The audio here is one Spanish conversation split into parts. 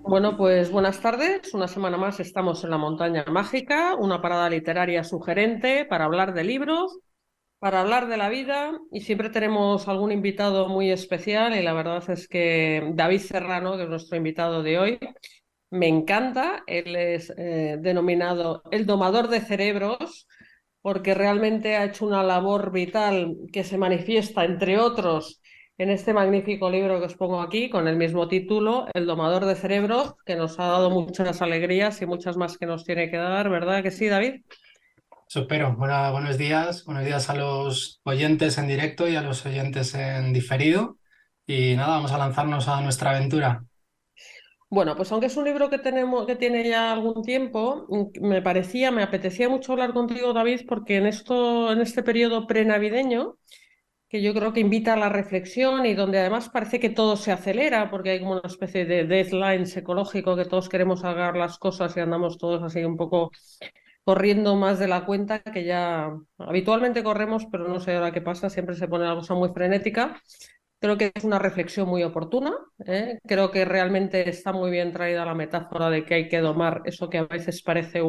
Bueno, pues buenas tardes. Una semana más estamos en la Montaña Mágica, una parada literaria sugerente para hablar de libros, para hablar de la vida, y siempre tenemos algún invitado muy especial y la verdad es que David Serrano, que es nuestro invitado de hoy, me encanta. Él es denominado el domador de cerebros porque realmente ha hecho una labor vital que se manifiesta, entre otros, en este magnífico libro que os pongo aquí, con el mismo título, El domador de cerebros, que nos ha dado muchas alegrías y muchas más que nos tiene que dar, ¿verdad que sí, David? Supero. Buenos días a los oyentes en directo y a los oyentes en diferido. Y nada, vamos a lanzarnos a nuestra aventura. Bueno, pues aunque es un libro que tenemos, que tiene ya algún tiempo, me apetecía mucho hablar contigo, David, porque en este periodo prenavideño, que yo creo que invita a la reflexión y donde además parece que todo se acelera, porque hay como una especie de deadline psicológico que todos queremos agarrar las cosas y andamos todos así un poco corriendo más de la cuenta, que ya habitualmente corremos, pero no sé ahora qué pasa, siempre se pone la cosa muy frenética. Creo que es una reflexión muy oportuna, ¿eh? Creo que realmente está muy bien traída la metáfora de que hay que domar eso que a veces parece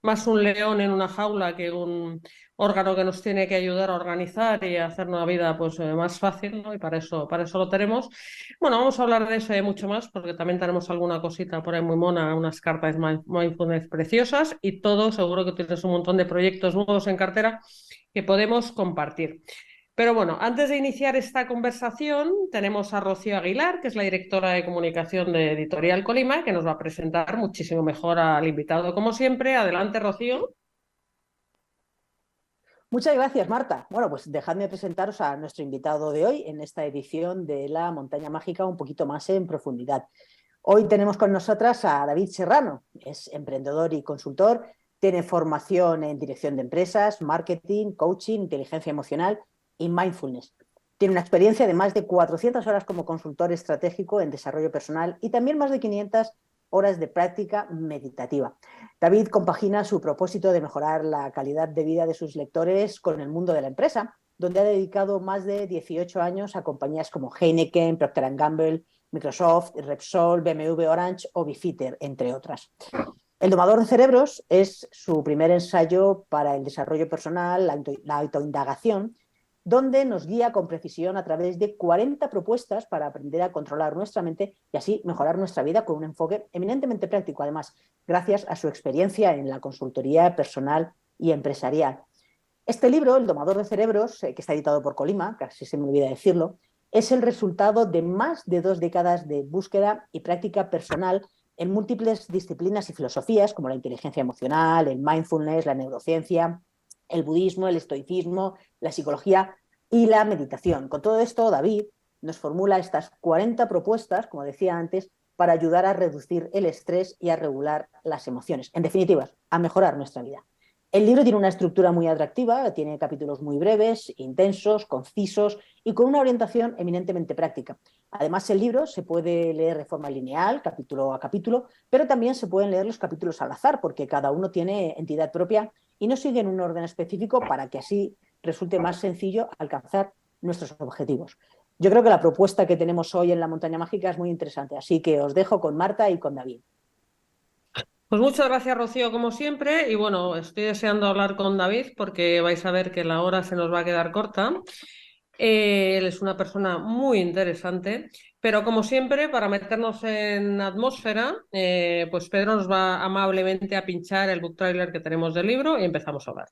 más un león en una jaula que un órgano que nos tiene que ayudar a organizar y a hacer una vida pues, más fácil, ¿no? Y para eso lo tenemos. Bueno, vamos a hablar de eso y mucho más, porque también tenemos alguna cosita por ahí muy mona, unas cartas mindfulness preciosas y todo, seguro que tienes un montón de proyectos nuevos en cartera que podemos compartir. Pero bueno, antes de iniciar esta conversación, tenemos a Rocío Aguilar, que es la directora de comunicación de Editorial Colima, que nos va a presentar muchísimo mejor al invitado, como siempre. Adelante, Rocío. Muchas gracias, Marta. Bueno, pues dejadme presentaros a nuestro invitado de hoy en esta edición de La Montaña Mágica un poquito más en profundidad. Hoy tenemos con nosotras a David Serrano. Es emprendedor y consultor, tiene formación en dirección de empresas, marketing, coaching, inteligencia emocional y mindfulness. Tiene una experiencia de más de 400 horas como consultor estratégico en desarrollo personal y también más de 500 horas de práctica meditativa. David compagina su propósito de mejorar la calidad de vida de sus lectores con el mundo de la empresa, donde ha dedicado más de 18 años a compañías como Heineken, Procter & Gamble, Microsoft, Repsol, BMW, Orange o Bifitter, entre otras. El domador de cerebros es su primer ensayo para el desarrollo personal, la autoindagación, donde nos guía con precisión a través de 40 propuestas para aprender a controlar nuestra mente y así mejorar nuestra vida con un enfoque eminentemente práctico, además, gracias a su experiencia en la consultoría personal y empresarial. Este libro, El domador de cerebros, que está editado por Colima, casi se me olvida decirlo, es el resultado de más de 2 décadas de búsqueda y práctica personal en múltiples disciplinas y filosofías, como la inteligencia emocional, el mindfulness, la neurociencia, el budismo, el estoicismo, la psicología y la meditación. Con todo esto, David nos formula estas 40 propuestas, como decía antes, para ayudar a reducir el estrés y a regular las emociones. En definitiva, a mejorar nuestra vida. El libro tiene una estructura muy atractiva, tiene capítulos muy breves, intensos, concisos y con una orientación eminentemente práctica. Además, el libro se puede leer de forma lineal, capítulo a capítulo, pero también se pueden leer los capítulos al azar, porque cada uno tiene entidad propia y no sigue en un orden específico para que así resulte más sencillo alcanzar nuestros objetivos. Yo creo que la propuesta que tenemos hoy en la Montaña Mágica es muy interesante, así que os dejo con Marta y con David. Pues muchas gracias, Rocío, como siempre. Y bueno, estoy deseando hablar con David porque vais a ver que la hora se nos va a quedar corta. Él es una persona muy interesante, pero como siempre, para meternos en atmósfera, pues Pedro nos va amablemente a pinchar el book trailer que tenemos del libro y empezamos a hablar.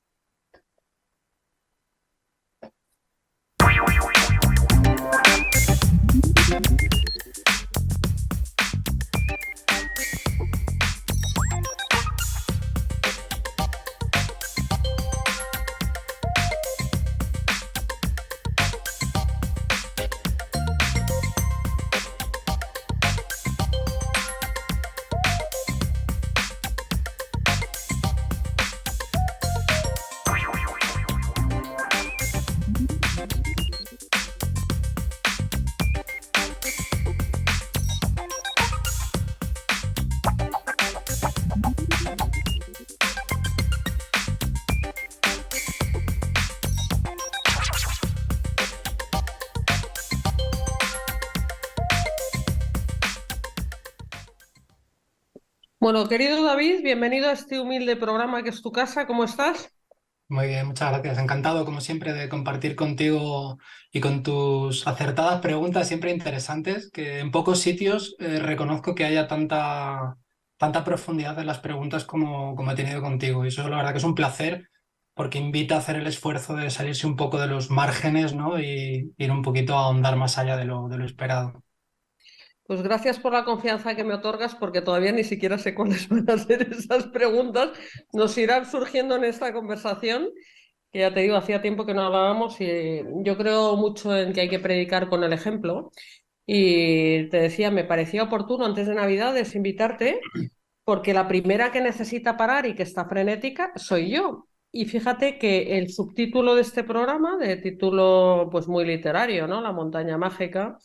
Bueno, querido David, bienvenido a este humilde programa que es tu casa. ¿Cómo estás? Muy bien, muchas gracias. Encantado, como siempre, de compartir contigo y con tus acertadas preguntas, siempre interesantes, que en pocos sitios reconozco que haya tanta profundidad en las preguntas como he tenido contigo. Y eso la verdad que es un placer porque invita a hacer el esfuerzo de salirse un poco de los márgenes, ¿no? Y ir un poquito a ahondar más allá de lo esperado. Pues gracias por la confianza que me otorgas, porque todavía ni siquiera sé cuáles van a ser esas preguntas. Nos irán surgiendo en esta conversación, que ya te digo, hacía tiempo que no hablábamos y yo creo mucho en que hay que predicar con el ejemplo. Y te decía, me parecía oportuno antes de Navidades invitarte, porque la primera que necesita parar y que está frenética soy yo. Y fíjate que el subtítulo de este programa, de título pues muy literario, ¿no? La montaña mágica,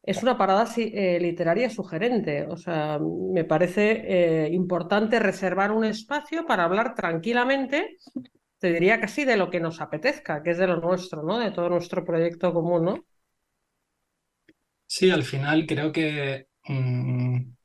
es una parada literaria sugerente. O sea, me parece importante reservar un espacio para hablar tranquilamente, te diría casi de lo que nos apetezca, que es de lo nuestro, ¿no? De todo nuestro proyecto común, ¿no? Sí, al final creo que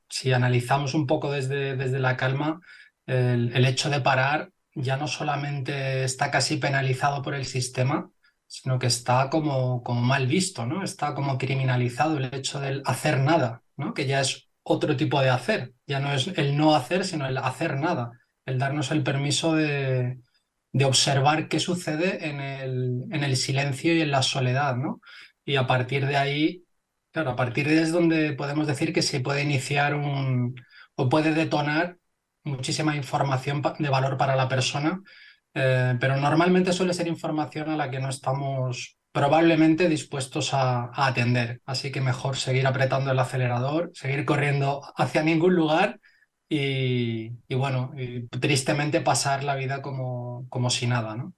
si analizamos un poco desde la calma, el hecho de parar ya no solamente está casi penalizado por el sistema, sino que está como mal visto, ¿no? Está como criminalizado el hecho del hacer nada, ¿no? Que ya es otro tipo de hacer, ya no es el no hacer, sino el hacer nada, el darnos el permiso de observar qué sucede en el silencio y en la soledad, ¿no? Y a partir de ahí, claro, a partir de ahí es donde podemos decir que se puede iniciar o puede detonar muchísima información de valor para la persona, pero normalmente suele ser información a la que no estamos probablemente dispuestos a atender. Así que mejor seguir apretando el acelerador, seguir corriendo hacia ningún lugar y bueno, y tristemente pasar la vida como si nada, ¿no?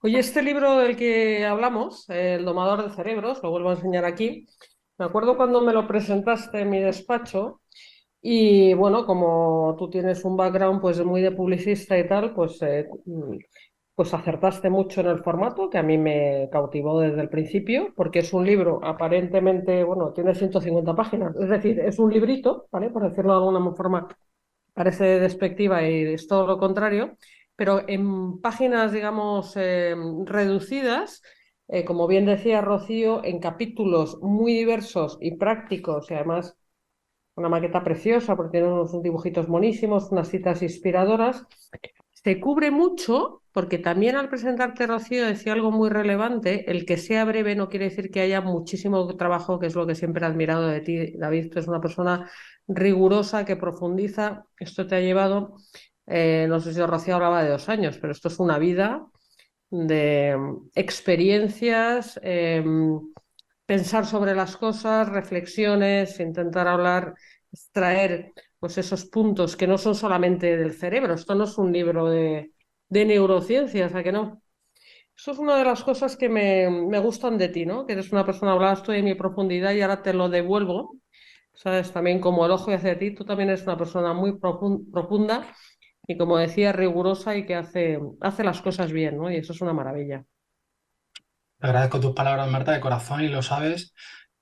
Oye, este libro del que hablamos, El domador de cerebros, lo vuelvo a enseñar aquí. Me acuerdo cuando me lo presentaste en mi despacho y bueno, como tú tienes un background pues muy de publicista y tal, pues acertaste mucho en el formato, que a mí me cautivó desde el principio, porque es un libro aparentemente, bueno, tiene 150 páginas, es decir, es un librito, ¿vale? Por decirlo de alguna forma, parece despectiva y es todo lo contrario, pero en páginas, digamos, reducidas, como bien decía Rocío, en capítulos muy diversos y prácticos y además una maqueta preciosa porque tiene unos dibujitos monísimos, unas citas inspiradoras. Se cubre mucho porque también al presentarte Rocío decía algo muy relevante, el que sea breve no quiere decir que haya muchísimo trabajo, que es lo que siempre he admirado de ti, David. Tú eres una persona rigurosa que profundiza. Esto te ha llevado, no sé si Rocío hablaba de 2 años, pero esto es una vida de experiencias, pensar sobre las cosas, reflexiones, intentar hablar, extraer pues esos puntos que no son solamente del cerebro. Esto no es un libro de neurociencias, ¿a que no? Eso es una de las cosas que me gustan de ti, ¿no? Que eres una persona, hablabas tú de mi profundidad y ahora te lo devuelvo, ¿sabes? También como elogio hacia ti, tú también eres una persona muy profunda y, como decía, rigurosa y que hace las cosas bien, ¿no? Y eso es una maravilla. Te agradezco tus palabras, Marta, de corazón y lo sabes.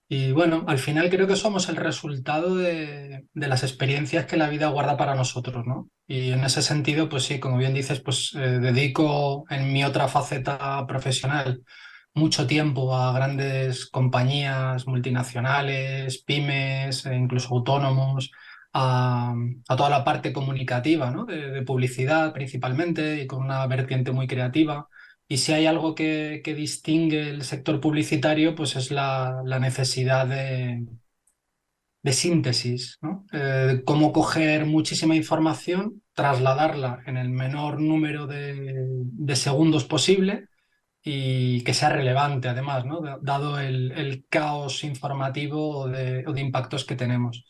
Y bueno, al final creo que somos el resultado de las experiencias que la vida guarda para nosotros, ¿no? Y en ese sentido, pues sí, como bien dices, pues dedico en mi otra faceta profesional mucho tiempo a grandes compañías multinacionales, pymes, e incluso autónomos, a toda la parte comunicativa, ¿no? De publicidad principalmente y con una vertiente muy creativa. Y si hay algo que distingue el sector publicitario, pues es la necesidad de síntesis, ¿no? Cómo coger muchísima información, trasladarla en el menor número de segundos posible y que sea relevante además, ¿no? Dado el caos informativo o de impactos que tenemos.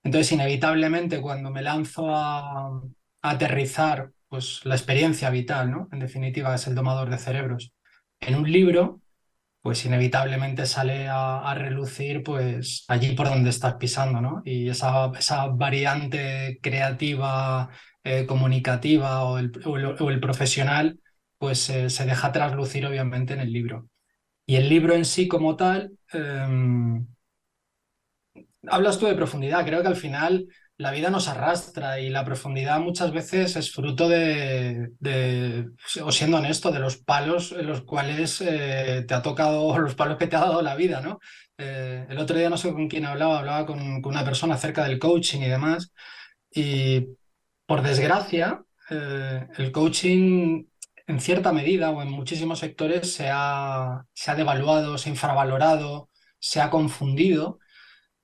Entonces, inevitablemente, cuando me lanzo a aterrizar, pues la experiencia vital, ¿no? En definitiva, es el domador de cerebros. En un libro, pues inevitablemente sale a relucir, pues allí por donde estás pisando, ¿no? Y esa variante creativa, comunicativa o el profesional, pues se deja traslucir obviamente en el libro. Y el libro en sí como tal, hablas tú de profundidad. Creo que al final la vida nos arrastra y la profundidad muchas veces es fruto o siendo honesto, de los palos en los cuales te ha tocado, los palos que te ha dado la vida, ¿no? El otro día no sé con quién hablaba con una persona acerca del coaching y demás, y por desgracia, el coaching en cierta medida o en muchísimos sectores se ha devaluado, se ha infravalorado, se ha confundido,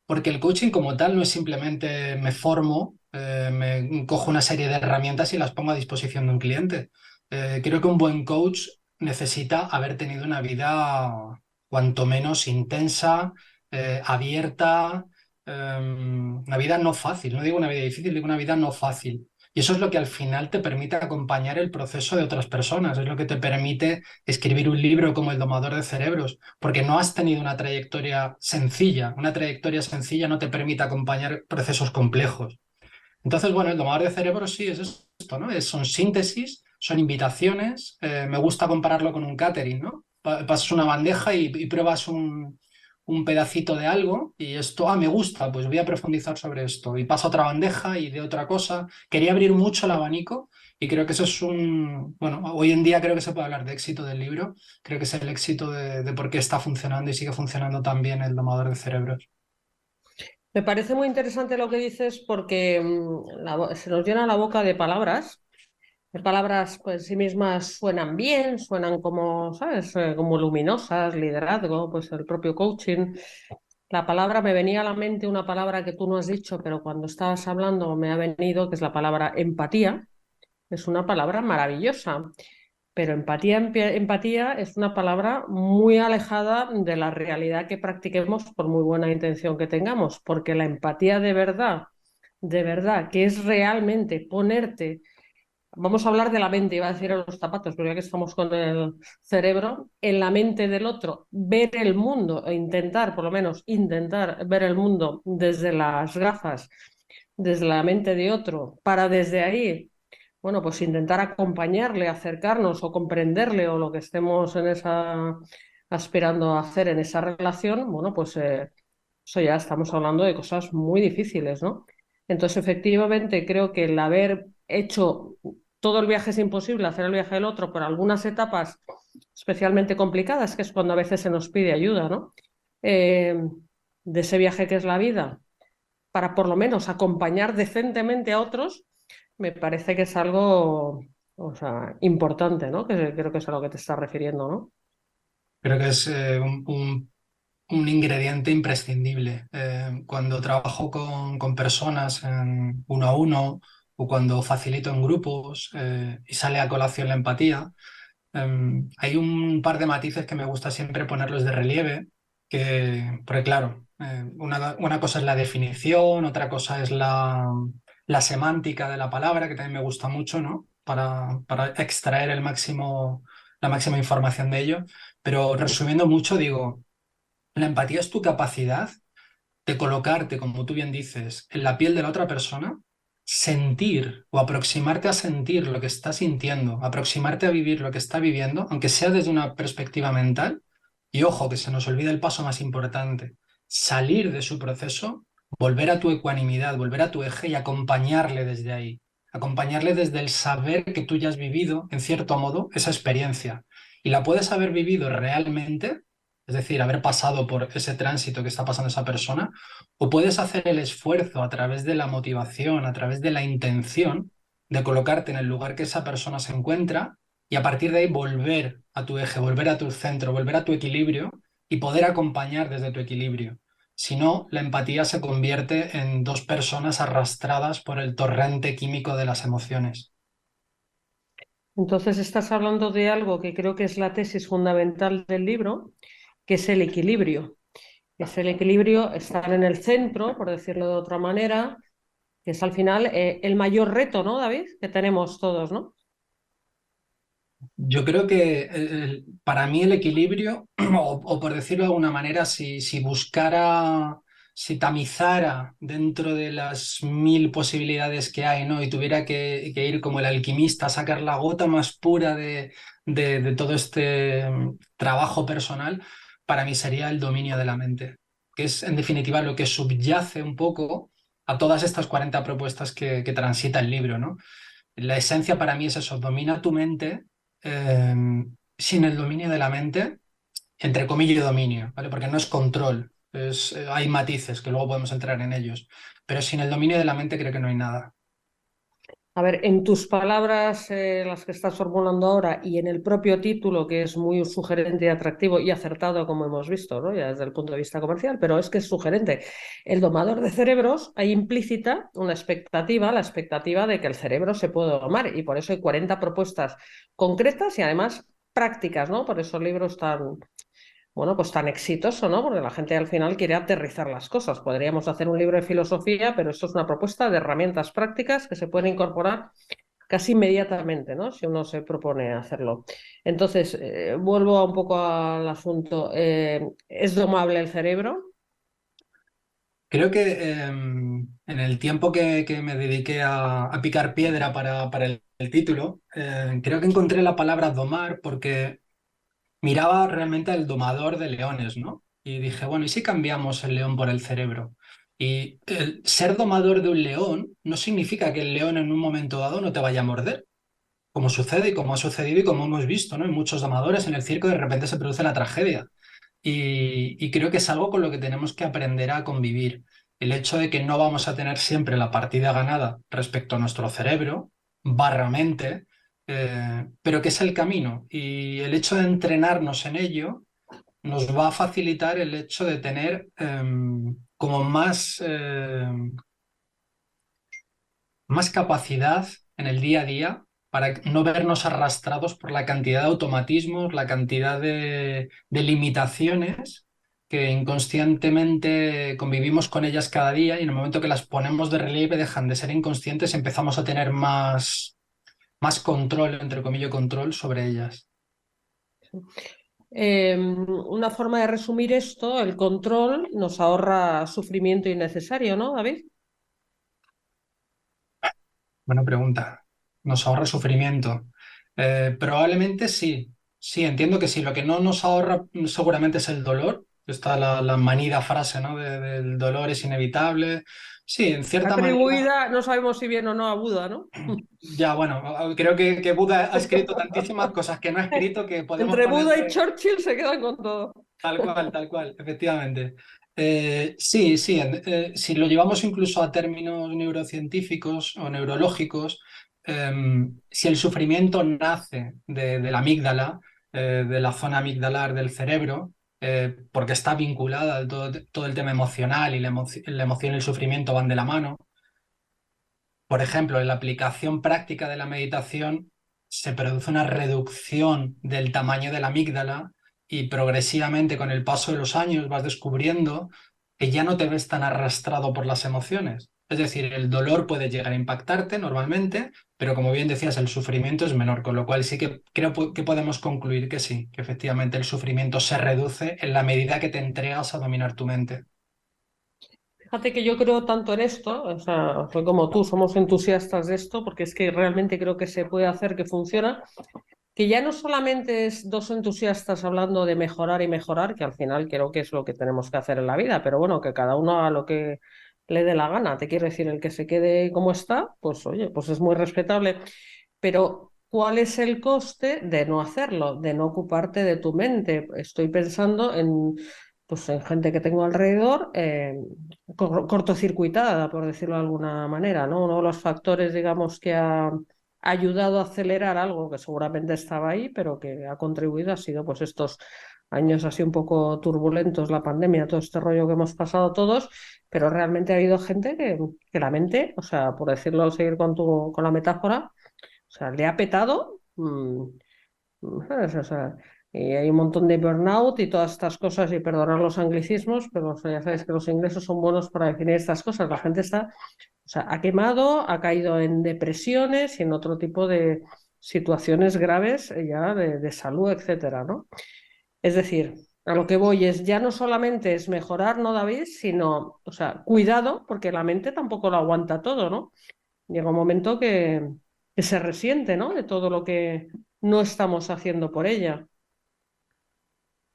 porque el coaching como tal no es simplemente me formo, me cojo una serie de herramientas y las pongo a disposición de un cliente. Creo que un buen coach necesita haber tenido una vida cuanto menos intensa, abierta, una vida no fácil, no digo una vida difícil, digo una vida no fácil. Y eso es lo que al final te permite acompañar el proceso de otras personas, es lo que te permite escribir un libro como El domador de cerebros, porque no has tenido una trayectoria sencilla. Una trayectoria sencilla no te permite acompañar procesos complejos. Entonces, bueno, El domador de cerebros sí es esto, ¿no? Son síntesis, son invitaciones. Me gusta compararlo con un catering, ¿no? Pasas una bandeja y pruebas un pedacito de algo y esto, me gusta, pues voy a profundizar sobre esto. Y pasa otra bandeja y de otra cosa. Quería abrir mucho el abanico y creo que eso es bueno, hoy en día creo que se puede hablar de éxito del libro. Creo que es el éxito de por qué está funcionando y sigue funcionando tan bien El domador de cerebros. Me parece muy interesante lo que dices porque se nos llena la boca de palabras pues en sí mismas suenan bien, suenan como, ¿sabes? Como luminosas, liderazgo, pues el propio coaching. La palabra, me venía a la mente una palabra que tú no has dicho, pero cuando estabas hablando me ha venido, que es la palabra empatía. Es una palabra maravillosa, pero empatía es una palabra muy alejada de la realidad que practiquemos por muy buena intención que tengamos, porque la empatía de verdad, que es realmente ponerte, vamos a hablar de la mente, iba a decir en los zapatos, pero ya que estamos con el cerebro, en la mente del otro, ver el mundo, e intentar, por lo menos, intentar ver el mundo desde las gafas, desde la mente de otro, para desde ahí, bueno, pues intentar acompañarle, acercarnos o comprenderle o lo que estemos en esa aspirando a hacer en esa relación, bueno, pues eso ya estamos hablando de cosas muy difíciles, ¿no? Entonces, efectivamente, creo que el haber hecho todo el viaje es imposible, hacer el viaje del otro por algunas etapas especialmente complicadas, que es cuando a veces se nos pide ayuda, ¿no? Eh, de ese viaje que es la vida, para por lo menos acompañar decentemente a otros, me parece que es algo, o sea, importante, ¿no? Que creo que es a lo que te estás refiriendo, ¿no? Creo que es un ingrediente imprescindible. Cuando trabajo con personas en uno a uno o cuando facilito en grupos y sale a colación la empatía, hay un par de matices que me gusta siempre ponerlos de relieve, porque claro, una cosa es la definición, otra cosa es la semántica de la palabra, que también me gusta mucho, ¿no? Para extraer la máxima información de ello. Pero resumiendo mucho, digo, la empatía es tu capacidad de colocarte, como tú bien dices, en la piel de la otra persona, sentir o aproximarte a sentir lo que está sintiendo, aproximarte a vivir lo que está viviendo, aunque sea desde una perspectiva mental. Y ojo, que se nos olvida el paso más importante, salir de su proceso, volver a tu ecuanimidad, volver a tu eje y acompañarle desde ahí, acompañarle desde el saber que tú ya has vivido, en cierto modo, esa experiencia. Y la puedes haber vivido realmente, es decir, haber pasado por ese tránsito que está pasando esa persona, o puedes hacer el esfuerzo a través de la motivación, a través de la intención de colocarte en el lugar que esa persona se encuentra y a partir de ahí volver a tu eje, volver a tu centro, volver a tu equilibrio y poder acompañar desde tu equilibrio. Si no, la empatía se convierte en dos personas arrastradas por el torrente químico de las emociones. Entonces estás hablando de algo que creo que es la tesis fundamental del libro, que es el equilibrio. Es el equilibrio, estar en el centro, por decirlo de otra manera, que es al final el mayor reto, ¿no, David? Que tenemos todos, ¿no? Yo creo que para mí el equilibrio, o por decirlo de alguna manera, si buscara, si tamizara dentro de las mil posibilidades que hay, ¿no? Y tuviera que ir como el alquimista a sacar la gota más pura de todo este trabajo personal, para mí sería el dominio de la mente, que es en definitiva lo que subyace un poco a todas estas 40 propuestas que transita el libro, ¿no? La esencia para mí es eso, domina tu mente, eh, sin el dominio de la mente, entre comillas dominio, ¿vale? Porque no es control, hay matices que luego podemos entrar en ellos, pero sin el dominio de la mente creo que no hay nada. A ver, en tus palabras, las que estás formulando ahora, y en el propio título, que es muy sugerente y atractivo y acertado, como hemos visto, ¿no? Ya desde el punto de vista comercial, pero es que es sugerente. El domador de cerebros, hay implícita una expectativa, la expectativa de que el cerebro se puede domar, y por eso hay 40 propuestas concretas y además prácticas, ¿no? Por eso el libro es tan, bueno, pues tan exitoso, ¿no? Porque la gente al final quiere aterrizar las cosas. Podríamos hacer un libro de filosofía, pero esto es una propuesta de herramientas prácticas que se pueden incorporar casi inmediatamente, ¿no? Si uno se propone hacerlo. Entonces, vuelvo un poco al asunto. ¿Es domable el cerebro? Creo que en el tiempo que me dediqué a picar piedra para el título, creo que encontré la palabra domar porque miraba realmente al domador de leones, ¿no? Y dije, bueno, ¿y si cambiamos el león por el cerebro? Y el ser domador de un león no significa que el león en un momento dado no te vaya a morder, como sucede y como ha sucedido y como hemos visto, ¿no? En muchos domadores en el circo de repente se produce la tragedia. Y creo que es algo con lo que tenemos que aprender a convivir. El hecho de que no vamos a tener siempre la partida ganada respecto a nuestro cerebro, barra mente, pero que es el camino. Y el hecho de entrenarnos en ello nos va a facilitar el hecho de tener como más capacidad en el día a día para no vernos arrastrados por la cantidad de automatismos, la cantidad de limitaciones que inconscientemente convivimos con ellas cada día y en el momento que las ponemos de relieve dejan de ser inconscientes y empezamos a tener más control, entre comillas, control sobre ellas. Una forma de resumir esto, el control nos ahorra sufrimiento innecesario, ¿no, David? Buena pregunta. ¿Nos ahorra sufrimiento? Probablemente sí. Sí, entiendo que sí. Lo que no nos ahorra seguramente es el dolor. Está la manida frase, ¿no? Del dolor es inevitable. Sí, en cierta manera. Atribuida, no sabemos si bien o no a Buda, ¿no? Ya, bueno, creo que Buda ha escrito tantísimas cosas que no ha escrito que podemos Entre Buda y ponerle Churchill se quedan con todo. tal cual, efectivamente. Sí, sí, si lo llevamos incluso a términos neurocientíficos o neurológicos, si el sufrimiento nace de la amígdala, de la zona amigdalar del cerebro, porque está vinculada a todo el tema emocional y la emoción y el sufrimiento van de la mano. Por ejemplo, en la aplicación práctica de la meditación se produce una reducción del tamaño de la amígdala y progresivamente con el paso de los años vas descubriendo que ya no te ves tan arrastrado por las emociones. Es decir, el dolor puede llegar a impactarte normalmente, pero como bien decías, el sufrimiento es menor, con lo cual sí que creo que podemos concluir que sí, que efectivamente el sufrimiento se reduce en la medida que te entregas a dominar tu mente. Fíjate que yo creo tanto en esto, o sea, soy como tú, somos entusiastas de esto, porque es que realmente creo que se puede hacer que funciona, que ya no solamente es dos entusiastas hablando de mejorar y mejorar, que al final creo que es lo que tenemos que hacer en la vida, pero bueno, que cada uno haga lo que le dé la gana. Te quiero decir, el que se quede como está, pues oye, pues es muy respetable. Pero, ¿cuál es el coste de no hacerlo, de no ocuparte de tu mente? Estoy pensando en, pues, en gente que tengo alrededor, cortocircuitada, por decirlo de alguna manera, ¿no? Uno de los factores, digamos, que ha ayudado a acelerar algo que seguramente estaba ahí, pero que ha contribuido, ha sido pues estos años así un poco turbulentos, la pandemia, todo este rollo que hemos pasado todos, pero realmente ha habido gente que la mente, o sea, por decirlo, seguir con la metáfora, o sea, le ha petado, ¿sabes? O sea, y hay un montón de burnout y todas estas cosas, y perdonar los anglicismos, pero o sea, ya sabéis que los ingleses son buenos para definir estas cosas. La gente está, o sea, ha quemado, ha caído en depresiones y en otro tipo de situaciones graves ya de salud, etcétera, ¿no? Es decir, a lo que voy es, ya no solamente es mejorar, ¿no, David? Sino, o sea, cuidado, porque la mente tampoco lo aguanta todo, ¿no? Llega un momento que se resiente, ¿no? De todo lo que no estamos haciendo por ella.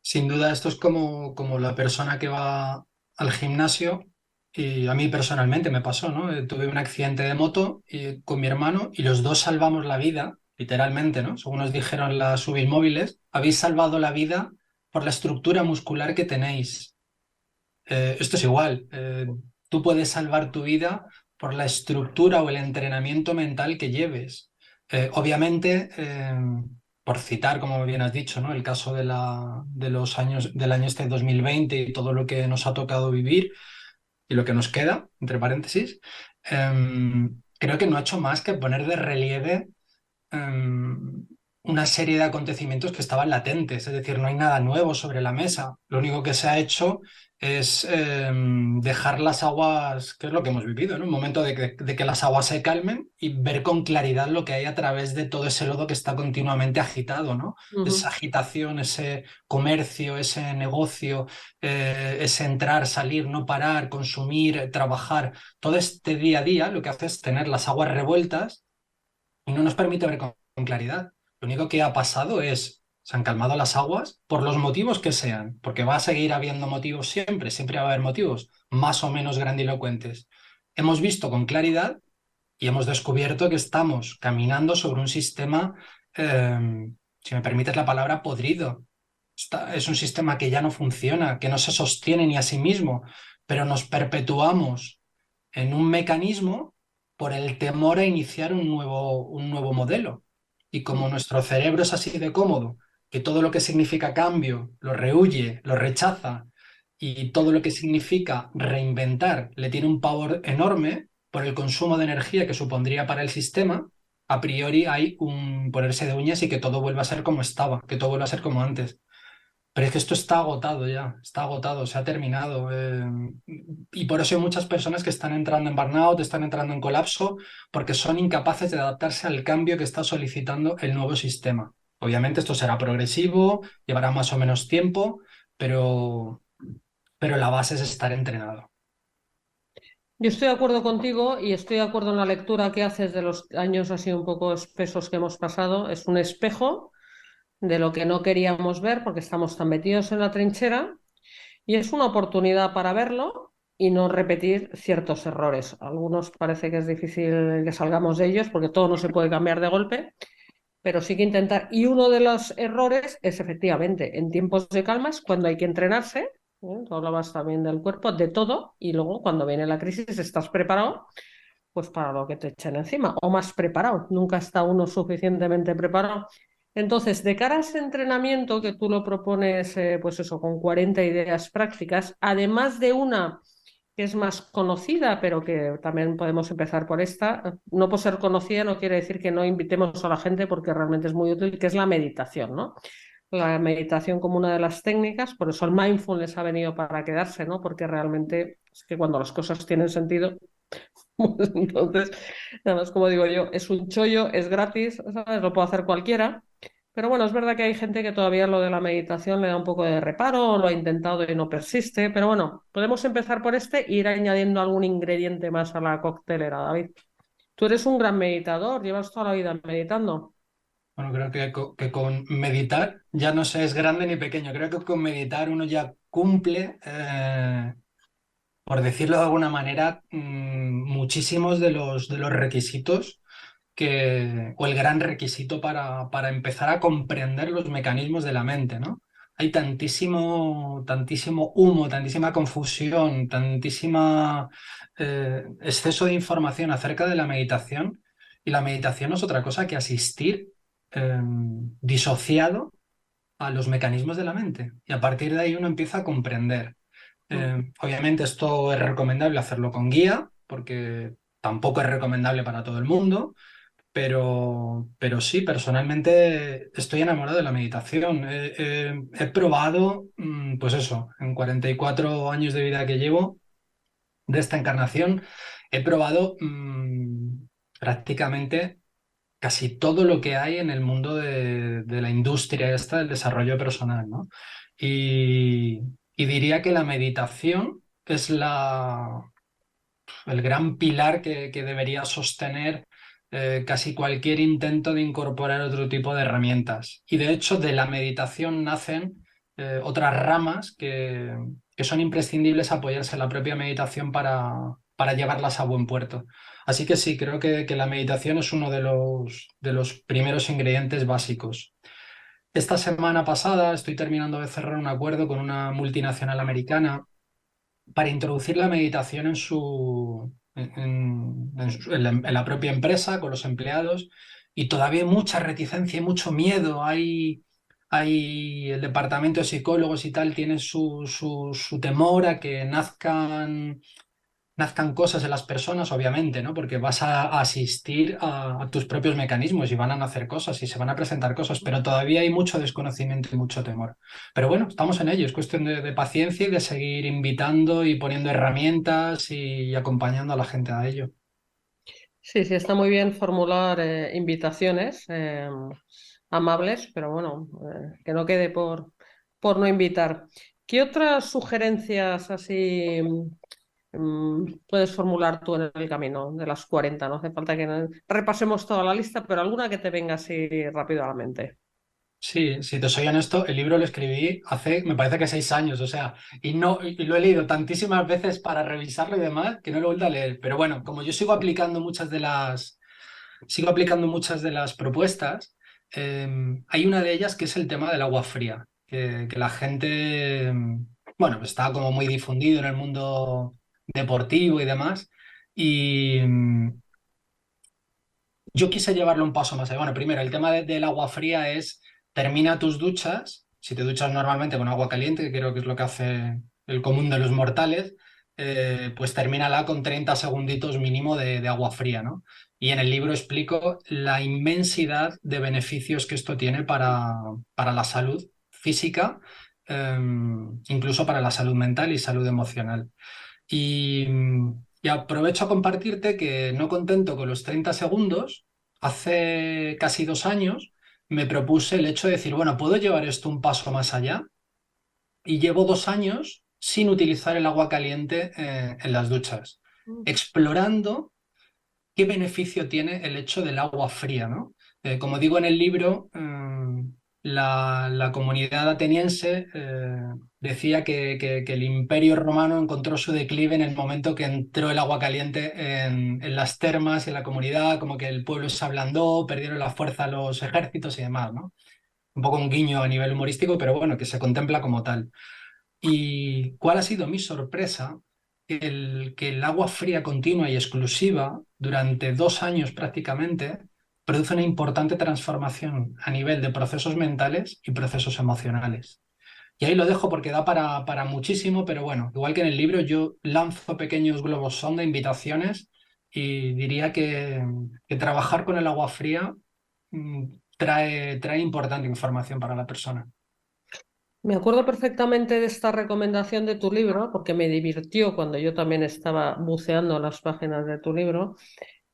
Sin duda, esto es como la persona que va al gimnasio Y a mí personalmente me pasó, ¿no? Tuve un accidente de moto con mi hermano y los dos salvamos la vida, literalmente, ¿no? Según nos dijeron las móviles, habéis salvado la vida por la estructura muscular que tenéis. Esto es igual. Tú puedes salvar tu vida por la estructura o el entrenamiento mental que lleves. Obviamente, por citar, como bien has dicho, ¿no? El caso de los años, del año este 2020 y todo lo que nos ha tocado vivir y lo que nos queda, entre paréntesis, creo que no ha hecho más que poner de relieve una serie de acontecimientos que estaban latentes, es decir, no hay nada nuevo sobre la mesa. Lo único que se ha hecho es dejar las aguas, que es lo que hemos vivido, ¿no? Un momento de que las aguas se calmen y ver con claridad lo que hay a través de todo ese lodo que está continuamente agitado, ¿no? Esa Ujú. agitación, ese comercio, ese negocio, ese entrar, salir, no parar, consumir, trabajar, todo este día a día lo que hace es tener las aguas revueltas y no nos permite ver con claridad. Lo único que ha pasado es, se han calmado las aguas por los motivos que sean, porque va a seguir habiendo motivos siempre, siempre va a haber motivos más o menos grandilocuentes. Hemos visto con claridad y hemos descubierto que estamos caminando sobre un sistema, si me permites la palabra, podrido. Es un sistema que ya no funciona, que no se sostiene ni a sí mismo, pero nos perpetuamos en un mecanismo por el temor a iniciar un nuevo modelo. Y como nuestro cerebro es así de cómodo, que todo lo que significa cambio lo rehuye, lo rechaza, y todo lo que significa reinventar le tiene un pavor enorme por el consumo de energía que supondría para el sistema, a priori hay un ponerse de uñas y que todo vuelva a ser como estaba, que todo vuelva a ser como antes. Pero es que esto está agotado ya, está agotado, se ha terminado. Y por eso hay muchas personas que están entrando en burnout, están entrando en colapso, porque son incapaces de adaptarse al cambio que está solicitando el nuevo sistema. Obviamente esto será progresivo, llevará más o menos tiempo, pero, pero la base es estar entrenado. Yo estoy de acuerdo contigo y estoy de acuerdo en la lectura que haces de los años así un poco espesos que hemos pasado. Es un espejo de lo que no queríamos ver porque estamos tan metidos en la trinchera y es una oportunidad para verlo y no repetir ciertos errores. Algunos parece que es difícil que salgamos de ellos porque todo no se puede cambiar de golpe, pero sí que intentar. Y uno de los errores es efectivamente en tiempos de calma es cuando hay que entrenarse. Tú hablabas también del cuerpo, de todo, y luego cuando viene la crisis estás preparado pues para lo que te echen encima, o más preparado. Nunca está uno suficientemente preparado. Entonces, de cara a ese entrenamiento que tú lo propones, pues eso, con 40 ideas prácticas, además de una que es más conocida, pero que también podemos empezar por esta, no por ser conocida no quiere decir que no invitemos a la gente porque realmente es muy útil, que es la meditación, ¿no? La meditación como una de las técnicas, por eso el mindfulness ha venido para quedarse, ¿no? Porque realmente es que cuando las cosas tienen sentido, pues entonces, además, como digo yo, es un chollo, es gratis, ¿sabes? Lo puede hacer cualquiera. Pero bueno, es verdad que hay gente que todavía lo de la meditación le da un poco de reparo, o lo ha intentado y no persiste. Pero bueno, podemos empezar por este e ir añadiendo algún ingrediente más a la coctelera, David. Tú eres un gran meditador, llevas toda la vida meditando. Bueno, creo que con meditar ya no se es grande ni pequeño. Creo que con meditar uno ya cumple, por decirlo de alguna manera, muchísimos de los requisitos o el gran requisito para empezar a comprender los mecanismos de la mente, ¿no? Hay tantísimo, tantísimo humo, tantísima confusión, tantísima exceso de información acerca de la meditación. Y la meditación no es otra cosa que asistir disociado a los mecanismos de la mente. Y a partir de ahí uno empieza a comprender. Mm. Obviamente esto es recomendable hacerlo con guía, porque tampoco es recomendable para todo el mundo, pero sí, personalmente estoy enamorado de la meditación. He probado, pues eso, en 44 años de vida que llevo, de esta encarnación, he probado prácticamente casi todo lo que hay en el mundo de la industria esta del desarrollo personal, ¿no? Y, y diría que la meditación es el gran pilar que debería sostener casi cualquier intento de incorporar otro tipo de herramientas. Y de hecho, de la meditación nacen otras ramas que son imprescindibles apoyarse en la propia meditación para llevarlas a buen puerto. Así que sí, creo que la meditación es uno de los primeros ingredientes básicos. Esta semana pasada estoy terminando de cerrar un acuerdo con una multinacional americana para introducir la meditación en la propia empresa, con los empleados, y todavía hay mucha reticencia y mucho miedo. Hay el departamento de psicólogos y tal, tiene su temor a que nazcan cosas en las personas, obviamente, ¿no? Porque vas a asistir a tus propios mecanismos y van a nacer cosas y se van a presentar cosas, pero todavía hay mucho desconocimiento y mucho temor. Pero bueno, estamos en ello, es cuestión de paciencia y de seguir invitando y poniendo herramientas y acompañando a la gente a ello. Sí, sí, está muy bien formular invitaciones amables, pero bueno, que no quede por no invitar. ¿Qué otras sugerencias así puedes formular tú en el camino de las 40? No hace falta que repasemos toda la lista, pero alguna que te venga así rápido a la mente. Sí, si te soy honesto, el libro lo escribí hace, me parece que 6 años, o sea, y no, y lo he leído tantísimas veces para revisarlo y demás que no lo he vuelto a leer. Pero bueno, como yo sigo aplicando muchas de las propuestas, hay una de ellas que es el tema del agua fría, que la gente, bueno, pues está como muy difundido en el mundo deportivo y demás. Y yo quise llevarlo un paso más allá. Bueno, primero, el tema del agua fría es, termina tus duchas, si te duchas normalmente con agua caliente, que creo que es lo que hace el común de los mortales, pues termínala con 30 segunditos mínimo de agua fría, ¿no? Y en el libro explico la inmensidad de beneficios que esto tiene para la salud física, incluso para la salud mental y salud emocional. Y, y aprovecho a compartirte que no contento con los 30 segundos, hace casi 2 años me propuse el hecho de decir, bueno, ¿puedo llevar esto un paso más allá? Y llevo 2 años sin utilizar el agua caliente en las duchas, explorando qué beneficio tiene el hecho del agua fría, ¿no? Como digo en el libro, la comunidad ateniense decía que el Imperio Romano encontró su declive en el momento que entró el agua caliente en las termas y en la comunidad, como que el pueblo se ablandó, perdieron la fuerza los ejércitos y demás, ¿no? Un poco un guiño a nivel humorístico, pero bueno, que se contempla como tal. ¿Y cuál ha sido mi sorpresa? Que el agua fría continua y exclusiva durante 2 años prácticamente produce una importante transformación a nivel de procesos mentales y procesos emocionales. Y ahí lo dejo porque da para muchísimo, pero bueno, igual que en el libro, yo lanzo pequeños globos sonda, invitaciones, y diría que trabajar con el agua fría trae importante información para la persona. Me acuerdo perfectamente de esta recomendación de tu libro, porque me divirtió cuando yo también estaba buceando las páginas de tu libro,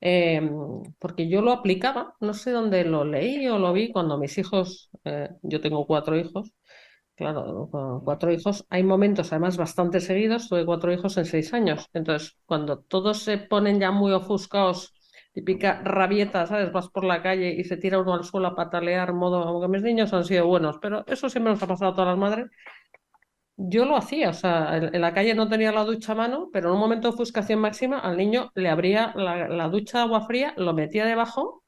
eh, porque yo lo aplicaba, no sé dónde lo leí o lo vi cuando mis hijos, yo tengo 4 hijos, claro, con 4 hijos, hay momentos además bastante seguidos, tuve 4 hijos en 6 años, entonces cuando todos se ponen ya muy ofuscados, típica rabieta, ¿sabes? Vas por la calle y se tira uno al suelo a patalear, modo, aunque mis niños han sido buenos, pero eso siempre nos ha pasado a todas las madres. Yo lo hacía, o sea, en la calle no tenía la ducha a mano, pero en un momento de ofuscación máxima al niño le abría la ducha de agua fría, lo metía debajo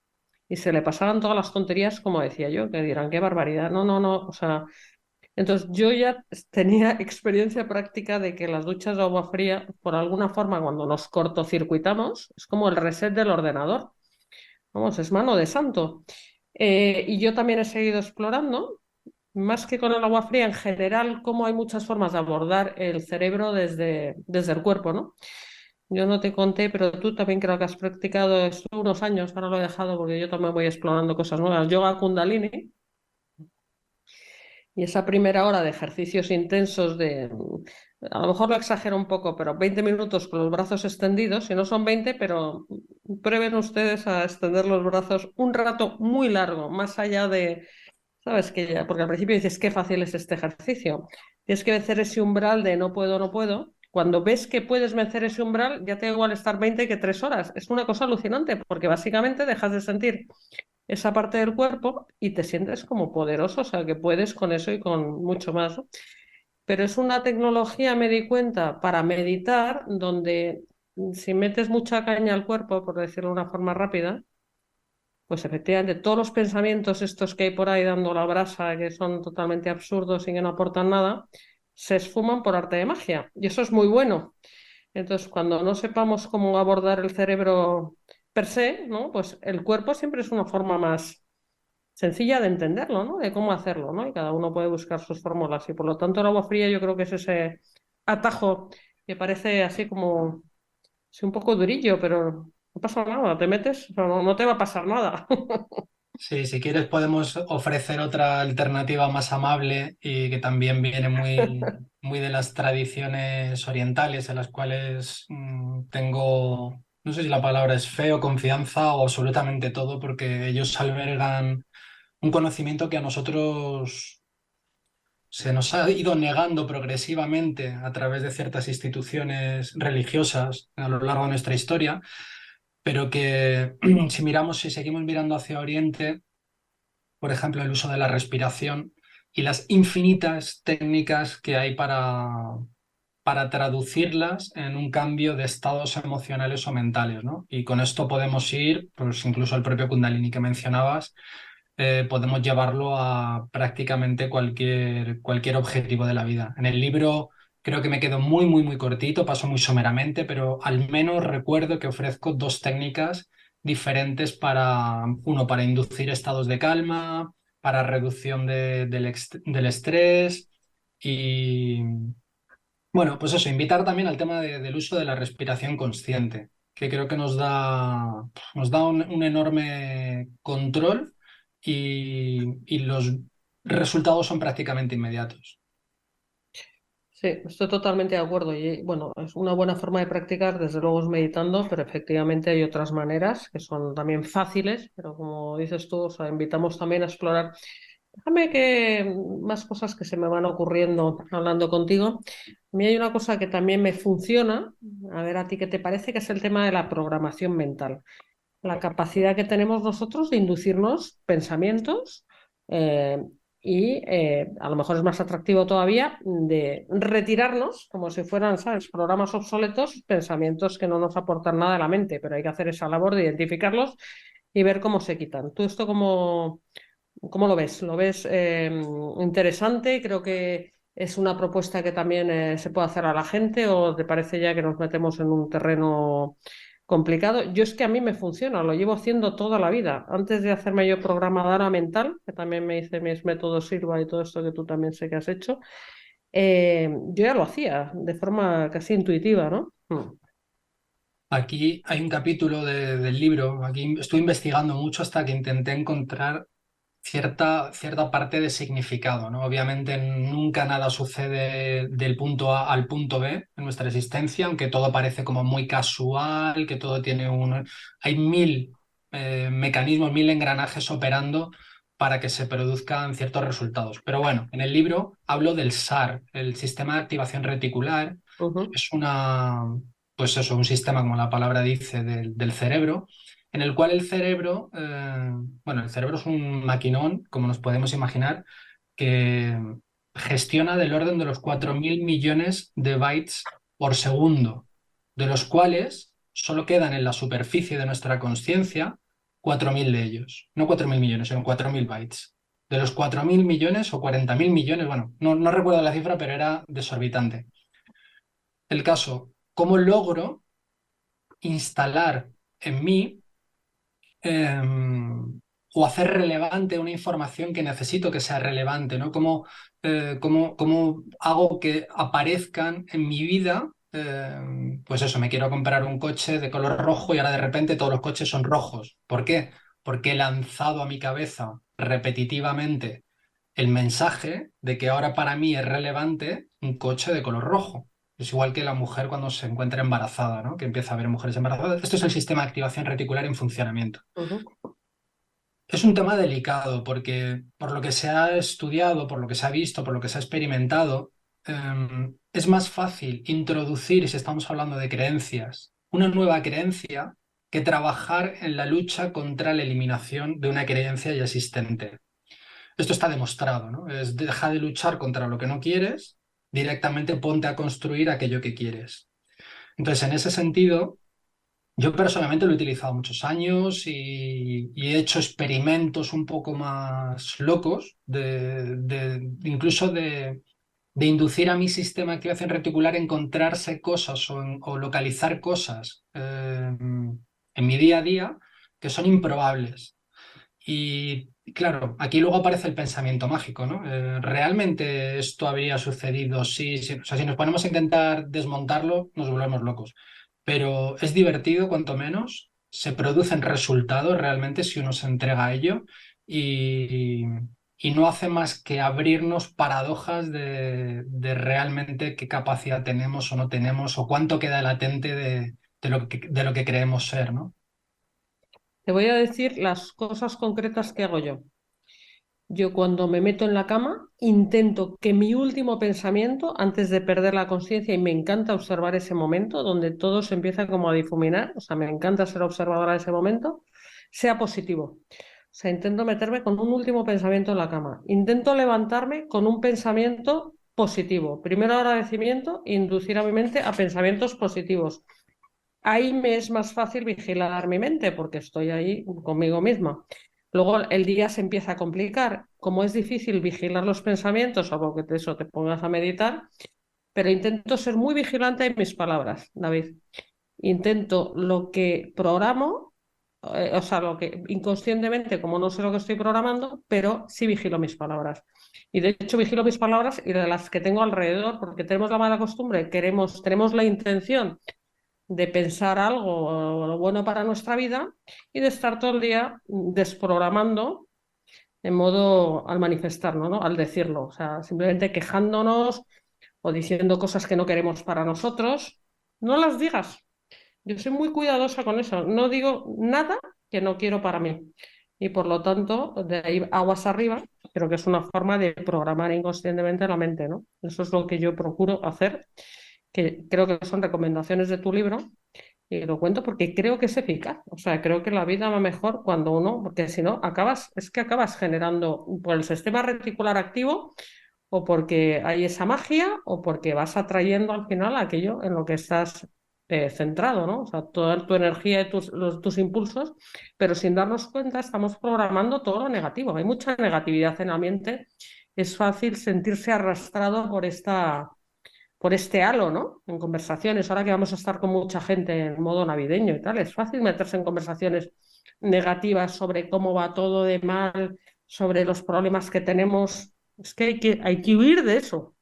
y se le pasaban todas las tonterías, como decía yo, que dirán, qué barbaridad. No, no, no, o sea, entonces yo ya tenía experiencia práctica de que las duchas de agua fría, por alguna forma, cuando nos cortocircuitamos, es como el reset del ordenador. Vamos, es mano de santo. Y yo también he seguido explorando, más que con el agua fría, en general, cómo hay muchas formas de abordar el cerebro desde el cuerpo, ¿no? Yo no te conté, pero tú también creo que has practicado esto unos años, ahora lo he dejado porque yo también voy explorando cosas nuevas. Yoga Kundalini, y esa primera hora de ejercicios intensos a lo mejor lo exagero un poco, pero 20 minutos con los brazos extendidos, si no son 20, pero prueben ustedes a extender los brazos un rato muy largo, más allá de, sabes que ya, porque al principio dices, qué fácil es este ejercicio. Tienes que vencer ese umbral de no puedo, no puedo. Cuando ves que puedes vencer ese umbral, ya te da igual estar 20 que 3 horas. Es una cosa alucinante, porque básicamente dejas de sentir esa parte del cuerpo y te sientes como poderoso, o sea, que puedes con eso y con mucho más, ¿no? Pero es una tecnología, me di cuenta, para meditar, donde si metes mucha caña al cuerpo, por decirlo de una forma rápida, pues efectivamente todos los pensamientos estos que hay por ahí dando la brasa, que son totalmente absurdos y que no aportan nada, se esfuman por arte de magia. Y eso es muy bueno. Entonces, cuando no sepamos cómo abordar el cerebro per se, ¿no? Pues el cuerpo siempre es una forma más sencilla de entenderlo, ¿no? De cómo hacerlo, ¿no? Y cada uno puede buscar sus fórmulas. Y por lo tanto, el agua fría yo creo que es ese atajo que parece así como, sí, un poco durillo, pero no pasa nada, te metes, o sea, no te va a pasar nada. Sí, si quieres podemos ofrecer otra alternativa más amable y que también viene muy de las tradiciones orientales, en las cuales tengo, no sé si la palabra es fe o confianza o absolutamente todo, porque ellos albergan un conocimiento que a nosotros se nos ha ido negando progresivamente a través de ciertas instituciones religiosas a lo largo de nuestra historia, pero que si miramos, si seguimos mirando hacia Oriente, por ejemplo, el uso de la respiración y las infinitas técnicas que hay para traducirlas en un cambio de estados emocionales o mentales, ¿no? Y con esto podemos ir, pues incluso el propio Kundalini que mencionabas, podemos llevarlo a prácticamente cualquier objetivo de la vida. En el libro creo que me quedo muy cortito, paso muy someramente, pero al menos recuerdo que ofrezco dos técnicas diferentes para inducir estados de calma, para reducción del estrés y, bueno, pues eso, invitar también al tema del uso de la respiración consciente, que creo que nos da un enorme control y los resultados son prácticamente inmediatos. Sí, estoy totalmente de acuerdo. Y bueno, es una buena forma de practicar, desde luego es meditando, pero efectivamente hay otras maneras que son también fáciles, pero como dices tú, o sea, invitamos también a explorar. Déjame que más cosas que se me van ocurriendo hablando contigo. A mí hay una cosa que también me funciona, a ver a ti qué te parece, que es el tema de la programación mental. La capacidad que tenemos nosotros de inducirnos pensamientos eh, y a lo mejor es más atractivo todavía de retirarnos como si fueran, ¿sabes?, programas obsoletos, pensamientos que no nos aportan nada a la mente, pero hay que hacer esa labor de identificarlos y ver cómo se quitan. ¿Tú esto cómo lo ves? ¿Lo ves interesante? Creo que es una propuesta que también se puede hacer a la gente, ¿o te parece ya que nos metemos en un terreno complicado? Yo es que a mí me funciona, lo llevo haciendo toda la vida. Antes de hacerme yo programadora mental, que también me hice mis métodos Silva y todo esto que tú también sé que has hecho, yo ya lo hacía de forma casi intuitiva, ¿no? Aquí hay un capítulo del libro, aquí estoy investigando mucho hasta que intenté encontrar cierta parte de significado, ¿no? Obviamente nunca nada sucede del punto A al punto B en nuestra existencia, aunque todo parece como muy casual, que todo tiene un... Hay mil mecanismos, mil engranajes operando para que se produzcan ciertos resultados. Pero bueno, en el libro hablo del SAR, el sistema de activación reticular. Ujú, Es pues eso, un sistema, como la palabra dice, del cerebro en el cual el cerebro, bueno, el cerebro es un maquinón, como nos podemos imaginar, que gestiona del orden de los 4.000 millones de bytes por segundo, de los cuales solo quedan en la superficie de nuestra conciencia 4.000 de ellos. No 4.000 millones, sino 4.000 bytes. De los 4.000 millones o 40.000 millones, bueno, no recuerdo la cifra, pero era desorbitante. El caso, ¿cómo logro instalar en mí o hacer relevante una información que necesito que sea relevante, ¿no? ¿Cómo hago que aparezcan en mi vida? Pues eso, me quiero comprar un coche de color rojo y ahora de repente todos los coches son rojos. ¿Por qué? Porque he lanzado a mi cabeza repetitivamente el mensaje de que ahora para mí es relevante un coche de color rojo. Es igual que la mujer cuando se encuentra embarazada, ¿no? Que empieza a ver mujeres embarazadas. Esto es el sistema de activación reticular en funcionamiento. ujú. Es un tema delicado porque por lo que se ha estudiado, por lo que se ha visto, por lo que se ha experimentado, es más fácil introducir, si estamos hablando de creencias, una nueva creencia que trabajar en la lucha contra la eliminación de una creencia ya existente. Esto está demostrado, ¿no? Es deja de luchar contra lo que no quieres, directamente ponte a construir aquello que quieres. Entonces, en ese sentido, yo personalmente lo he utilizado muchos años y he hecho experimentos un poco más locos, incluso de inducir a mi sistema de activación reticular a encontrarse cosas o localizar cosas en mi día a día que son improbables. Y claro, aquí luego aparece el pensamiento mágico, ¿no? ¿Realmente esto habría sucedido? Sí, sí. O sea, si nos ponemos a intentar desmontarlo, nos volvemos locos. Pero es divertido, cuanto menos. Se producen resultados realmente si uno se entrega a ello y, y no hace más que abrirnos paradojas de realmente qué capacidad tenemos o no tenemos o cuánto queda latente de lo que creemos ser, ¿no? Te voy a decir las cosas concretas que hago yo. Yo cuando me meto en la cama intento que mi último pensamiento, antes de perder la conciencia, y me encanta observar ese momento donde todo se empieza como a difuminar, o sea, me encanta ser observadora de ese momento, sea positivo. O sea, intento meterme con un último pensamiento en la cama. Intento levantarme con un pensamiento positivo. Primero agradecimiento, inducir a mi mente a pensamientos positivos. Ahí me es más fácil vigilar mi mente porque estoy ahí conmigo misma. Luego el día se empieza a complicar. Como es difícil vigilar los pensamientos, algo que eso te pongas a meditar, pero intento ser muy vigilante en mis palabras, David. Intento lo que programo, o sea, lo que inconscientemente, como no sé lo que estoy programando, pero sí vigilo mis palabras. Y de hecho vigilo mis palabras y de las que tengo alrededor, porque tenemos la mala costumbre, tenemos la intención de pensar algo bueno para nuestra vida y de estar todo el día desprogramando en modo al manifestarnos, ¿no? Al decirlo, o sea, simplemente quejándonos o diciendo cosas que no queremos para nosotros. No las digas. Yo soy muy cuidadosa con eso. No digo nada que no quiero para mí. Y por lo tanto, de ahí aguas arriba, creo que es una forma de programar inconscientemente la mente, ¿no? Eso es lo que yo procuro hacer, que creo que son recomendaciones de tu libro y lo cuento porque creo que es eficaz. O sea, creo que la vida va mejor cuando uno, porque si no, es que acabas generando por el sistema reticular activo o porque hay esa magia o porque vas atrayendo al final aquello en lo que estás centrado, ¿no? O sea, toda tu energía y tus impulsos, pero sin darnos cuenta estamos programando todo lo negativo. Hay mucha negatividad en el ambiente. Es fácil sentirse arrastrado por este halo, ¿no? En conversaciones, ahora que vamos a estar con mucha gente en modo navideño y tal, es fácil meterse en conversaciones negativas sobre cómo va todo de mal, sobre los problemas que tenemos. Es que hay que huir de eso.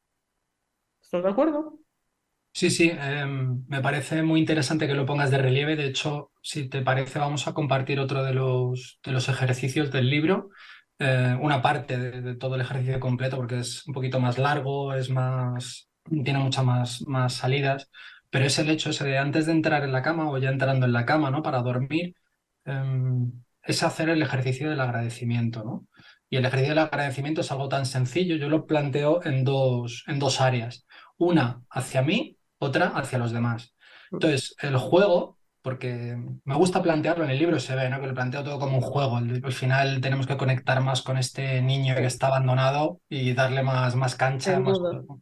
¿Estás de acuerdo? Sí, sí, me parece muy interesante que lo pongas de relieve. De hecho, si te parece, vamos a compartir otro de los ejercicios del libro, una parte de todo el ejercicio completo, porque es un poquito más largo, tiene muchas más salidas, pero es el hecho ese de antes de entrar en la cama o ya entrando en la cama, ¿no? Para dormir, es hacer el ejercicio del agradecimiento, ¿no? Y el ejercicio del agradecimiento es algo tan sencillo, yo lo planteo en dos áreas. Una hacia mí, otra hacia los demás. Entonces, el juego, porque me gusta plantearlo en el libro, se ve, ¿no? Que lo planteo todo como un juego. Al final tenemos que conectar más con este niño que Sí, está abandonado y darle más cancha, sin más duda. juego.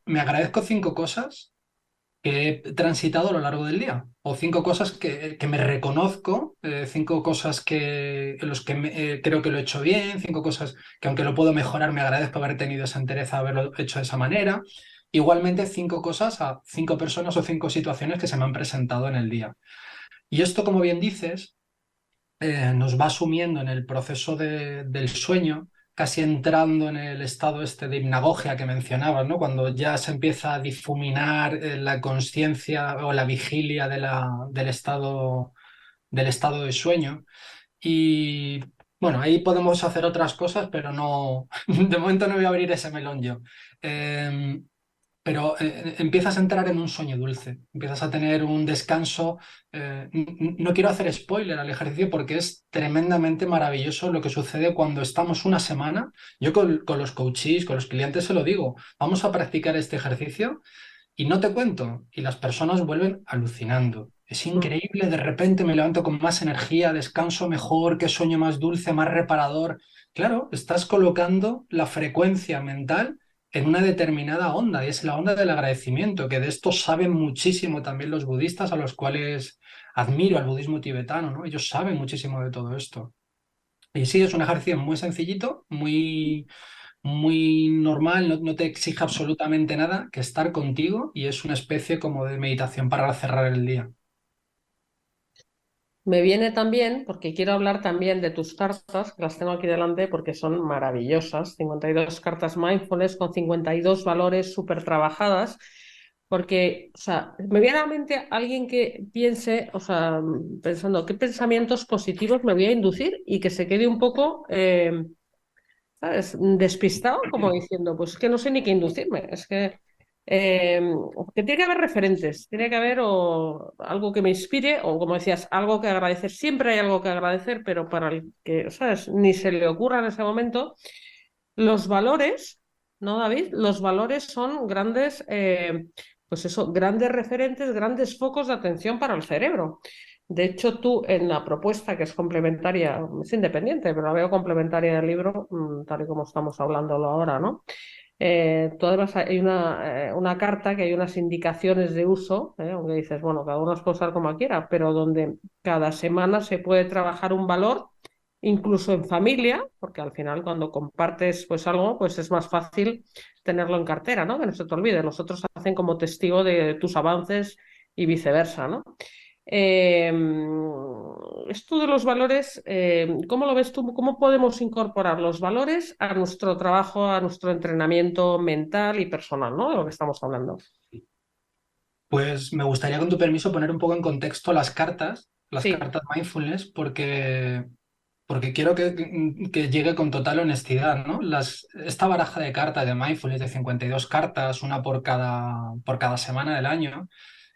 Me agradezco 5 cosas que he transitado a lo largo del día, o 5 cosas que me reconozco, 5 cosas en los que creo que lo he hecho bien, 5 cosas que aunque lo puedo mejorar, me agradezco haber tenido esa entereza, haberlo hecho de esa manera. Igualmente, 5 cosas a 5 personas o 5 situaciones que se me han presentado en el día. Y esto, como bien dices, nos va sumiendo en el proceso del sueño, casi entrando en el estado este de hipnagogia que mencionabas, ¿no? Cuando ya se empieza a difuminar la conciencia o la vigilia del estado de sueño. Y bueno, ahí podemos hacer otras cosas, pero no, de momento no voy a abrir ese melón yo. Eh, pero empiezas a entrar en un sueño dulce, empiezas a tener un descanso. No quiero hacer spoiler al ejercicio porque es tremendamente maravilloso lo que sucede cuando estamos una semana. Yo con los coaches, con los clientes se lo digo, vamos a practicar este ejercicio y no te cuento, y las personas vuelven alucinando. Es increíble, de repente me levanto con más energía, descanso mejor, qué sueño más dulce, más reparador. Claro, estás colocando la frecuencia mental en una determinada onda, y es la onda del agradecimiento, que de esto saben muchísimo también los budistas, a los cuales admiro al budismo tibetano, ¿no? Ellos saben muchísimo de todo esto. Y sí, es un ejercicio muy sencillito, muy normal, no te exige absolutamente nada que estar contigo, y es una especie como de meditación para cerrar el día. Me viene también, porque quiero hablar también de tus cartas, que las tengo aquí delante porque son maravillosas, 52 cartas mindfulness con 52 valores súper trabajadas, porque, o sea, me viene a la mente alguien que piense, o sea, pensando qué pensamientos positivos me voy a inducir y que se quede un poco, ¿sabes? Despistado, como diciendo, pues es que no sé ni qué inducirme, es eh, que tiene que haber referentes, tiene que haber algo que me inspire o, como decías, algo que agradecer. Siempre hay algo que agradecer, pero para el que, ¿sabes? Ni se le ocurra en ese momento. Los valores, ¿no, David? Los valores son grandes, pues eso, grandes referentes, grandes focos de atención para el cerebro. De hecho, tú en la propuesta, que es complementaria, es independiente, pero la veo complementaria del libro, tal y como estamos hablándolo ahora, ¿no? Tú además hay una carta que hay unas indicaciones de uso, aunque dices, bueno, cada uno las puede usar como quiera, pero donde cada semana se puede trabajar un valor, incluso en familia, porque al final cuando compartes pues algo, pues es más fácil tenerlo en cartera, ¿no? Que no se te olvide, los otros hacen como testigo de tus avances y viceversa, ¿no? Eh, Esto de los valores, ¿cómo lo ves tú? ¿Cómo podemos incorporar los valores a nuestro trabajo, a nuestro entrenamiento mental y personal, ¿no? De lo que estamos hablando. Pues me gustaría, con tu permiso, poner un poco en contexto las Sí, cartas mindfulness, porque quiero que llegue con total honestidad, ¿no? Esta baraja de cartas de mindfulness de 52 cartas, una por cada semana del año,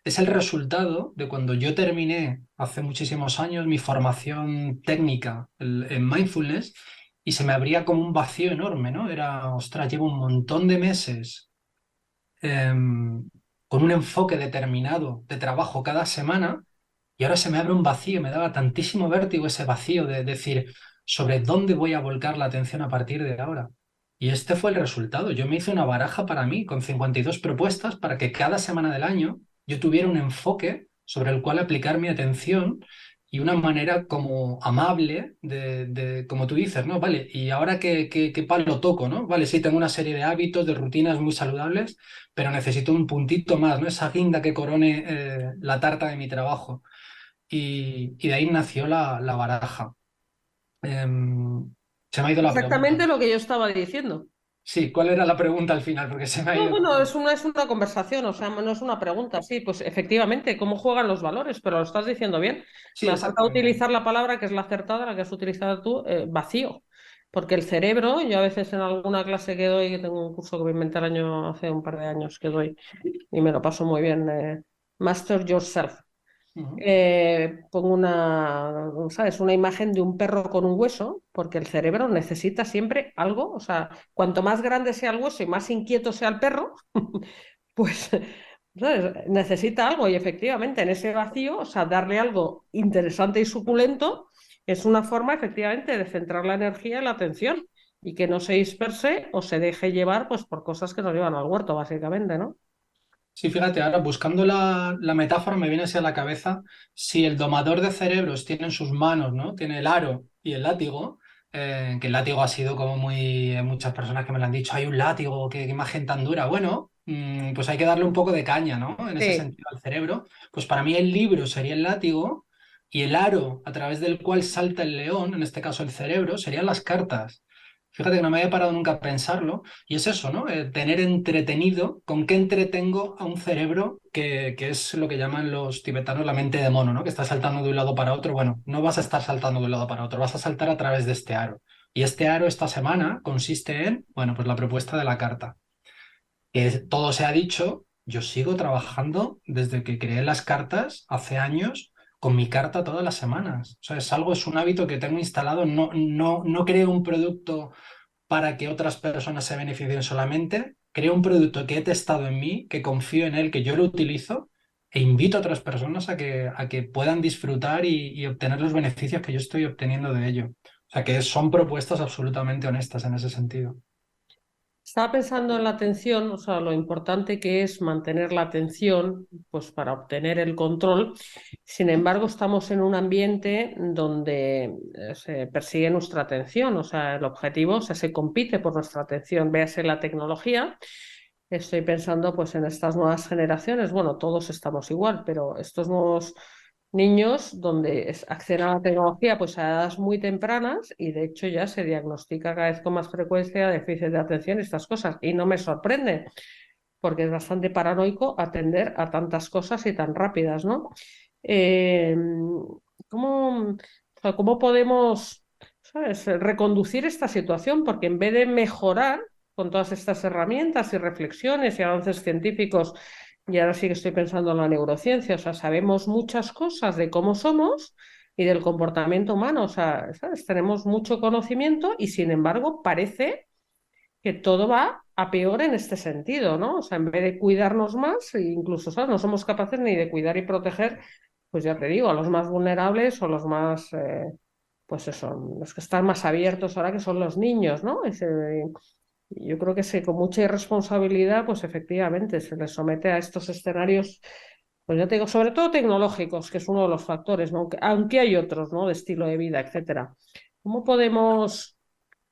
es el resultado de cuando yo terminé hace muchísimos años mi formación técnica en mindfulness, y se me abría como un vacío enorme, ¿no? Era, ostras, llevo un montón de meses con un enfoque determinado de trabajo cada semana, y ahora se me abre un vacío. Me daba tantísimo vértigo ese vacío de decir sobre dónde voy a volcar la atención a partir de ahora. Y este fue el resultado. Yo me hice una baraja para mí con 52 propuestas para que cada semana del año yo tuviera un enfoque sobre el cual aplicar mi atención, y una manera como amable como tú dices, ¿no? Vale, ¿y ahora qué palo toco, ¿no? Vale, sí, tengo una serie de hábitos, de rutinas muy saludables, pero necesito un puntito más, ¿no? Esa guinda que corone la tarta de mi trabajo. Y de ahí nació la baraja. Se me ha ido la pregunta. exactamente lo que yo estaba diciendo. Sí, ¿cuál era la pregunta al final? Porque se me ha No, ido bueno, todo. es una conversación, o sea, no es una pregunta. Sí, pues efectivamente, ¿cómo juegan los valores? Pero lo estás diciendo bien. Sí, Me ha faltado exactamente. utilizar la palabra que es la acertada, la que has utilizado tú, vacío. Porque el cerebro, yo a veces en alguna clase que doy, que tengo un curso que me inventé hace un par de años que doy, y me lo paso muy bien, Master Yourself. Ujú. Pongo ¿sabes? Una imagen de un perro con un hueso, porque el cerebro necesita siempre algo, o sea, cuanto más grande sea el hueso y más inquieto sea el perro, pues ¿sabes? Necesita algo y efectivamente en ese vacío, o sea, darle algo interesante y suculento es una forma efectivamente de centrar la energía y la atención y que no se disperse o se deje llevar pues por cosas que nos llevan al huerto, básicamente, ¿no? Sí, fíjate, ahora buscando la metáfora me viene así a la cabeza: si el domador de cerebros tiene en sus manos, ¿no? Tiene el aro y el látigo, que el látigo ha sido como muchas personas que me lo han dicho, hay un látigo, qué imagen tan dura. Bueno, pues hay que darle un poco de caña, ¿no? En ese Sí. sentido al cerebro. Pues para mí el libro sería el látigo, y el aro a través del cual salta el león, en este caso el cerebro, serían las cartas. Fíjate que no me había parado nunca a pensarlo. Y es eso, ¿no? Tener entretenido, ¿con qué entretengo a un cerebro que es lo que llaman los tibetanos la mente de mono, ¿no? Que está saltando de un lado para otro. Bueno, no vas a estar saltando de un lado para otro, vas a saltar a través de este aro. Y este aro esta semana consiste en, bueno, pues la propuesta de la carta. Que todo se ha dicho, yo sigo trabajando desde que creé las cartas hace años con mi carta todas las semanas. O sea, es un hábito que tengo instalado. No creo un producto para que otras personas se beneficien solamente. Creo un producto que he testado en mí, que confío en él, que yo lo utilizo, e invito a otras personas a que puedan disfrutar y obtener los beneficios que yo estoy obteniendo de ello. O sea, que son propuestas absolutamente honestas en ese sentido. Estaba pensando en la atención, o sea, lo importante que es mantener la atención, pues para obtener el control. Sin embargo, estamos en un ambiente donde se persigue nuestra atención, o sea, el objetivo, o sea, se compite por nuestra atención, véase la tecnología. Estoy pensando pues en estas nuevas generaciones, bueno, todos estamos igual, pero estos nuevos niños donde acceden a la tecnología pues a edades muy tempranas y de hecho ya se diagnostica cada vez con más frecuencia déficit de atención y estas cosas. Y no me sorprende, porque es bastante paranoico atender a tantas cosas y tan rápidas, ¿no? Eh, ¿cómo, o sea, cómo podemos, ¿sabes?, reconducir esta situación? Porque en vez de mejorar con todas estas herramientas y reflexiones y avances científicos, y ahora sí que estoy pensando en la neurociencia, o sea, sabemos muchas cosas de cómo somos y del comportamiento humano, o sea, ¿sabes?, tenemos mucho conocimiento y sin embargo parece que todo va a peor en este sentido, ¿no? O sea, en vez de cuidarnos más, e incluso, ¿sabes?, no somos capaces ni de cuidar y proteger, pues ya te digo, a los más vulnerables o los más, pues eso, los que están más abiertos ahora, que son los niños, ¿no? Yo creo que con mucha irresponsabilidad, pues efectivamente se les somete a estos escenarios, pues ya te digo, sobre todo tecnológicos, que es uno de los factores, ¿no? Aunque hay otros, ¿no?, de estilo de vida, etcétera. ¿Cómo podemos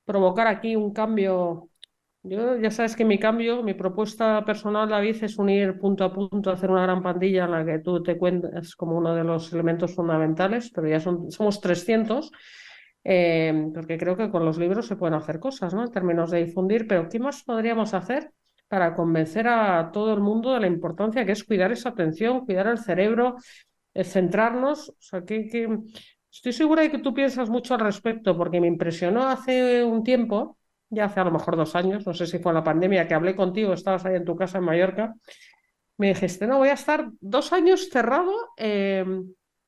provocar aquí un cambio? Yo ya sabes que mi cambio, mi propuesta personal, David, es unir punto a punto, hacer una gran pandilla en la que tú te cuentas como uno de los elementos fundamentales, pero ya somos 300, porque creo que con los libros se pueden hacer cosas, ¿no?, en términos de difundir, pero ¿qué más podríamos hacer para convencer a todo el mundo de la importancia que es cuidar esa atención, cuidar el cerebro, centrarnos? O sea, estoy segura de que tú piensas mucho al respecto, porque me impresionó hace un tiempo, ya hace a lo mejor 2 años, no sé si fue la pandemia, que hablé contigo, estabas ahí en tu casa en Mallorca, me dijiste, no, voy a estar 2 años cerrado,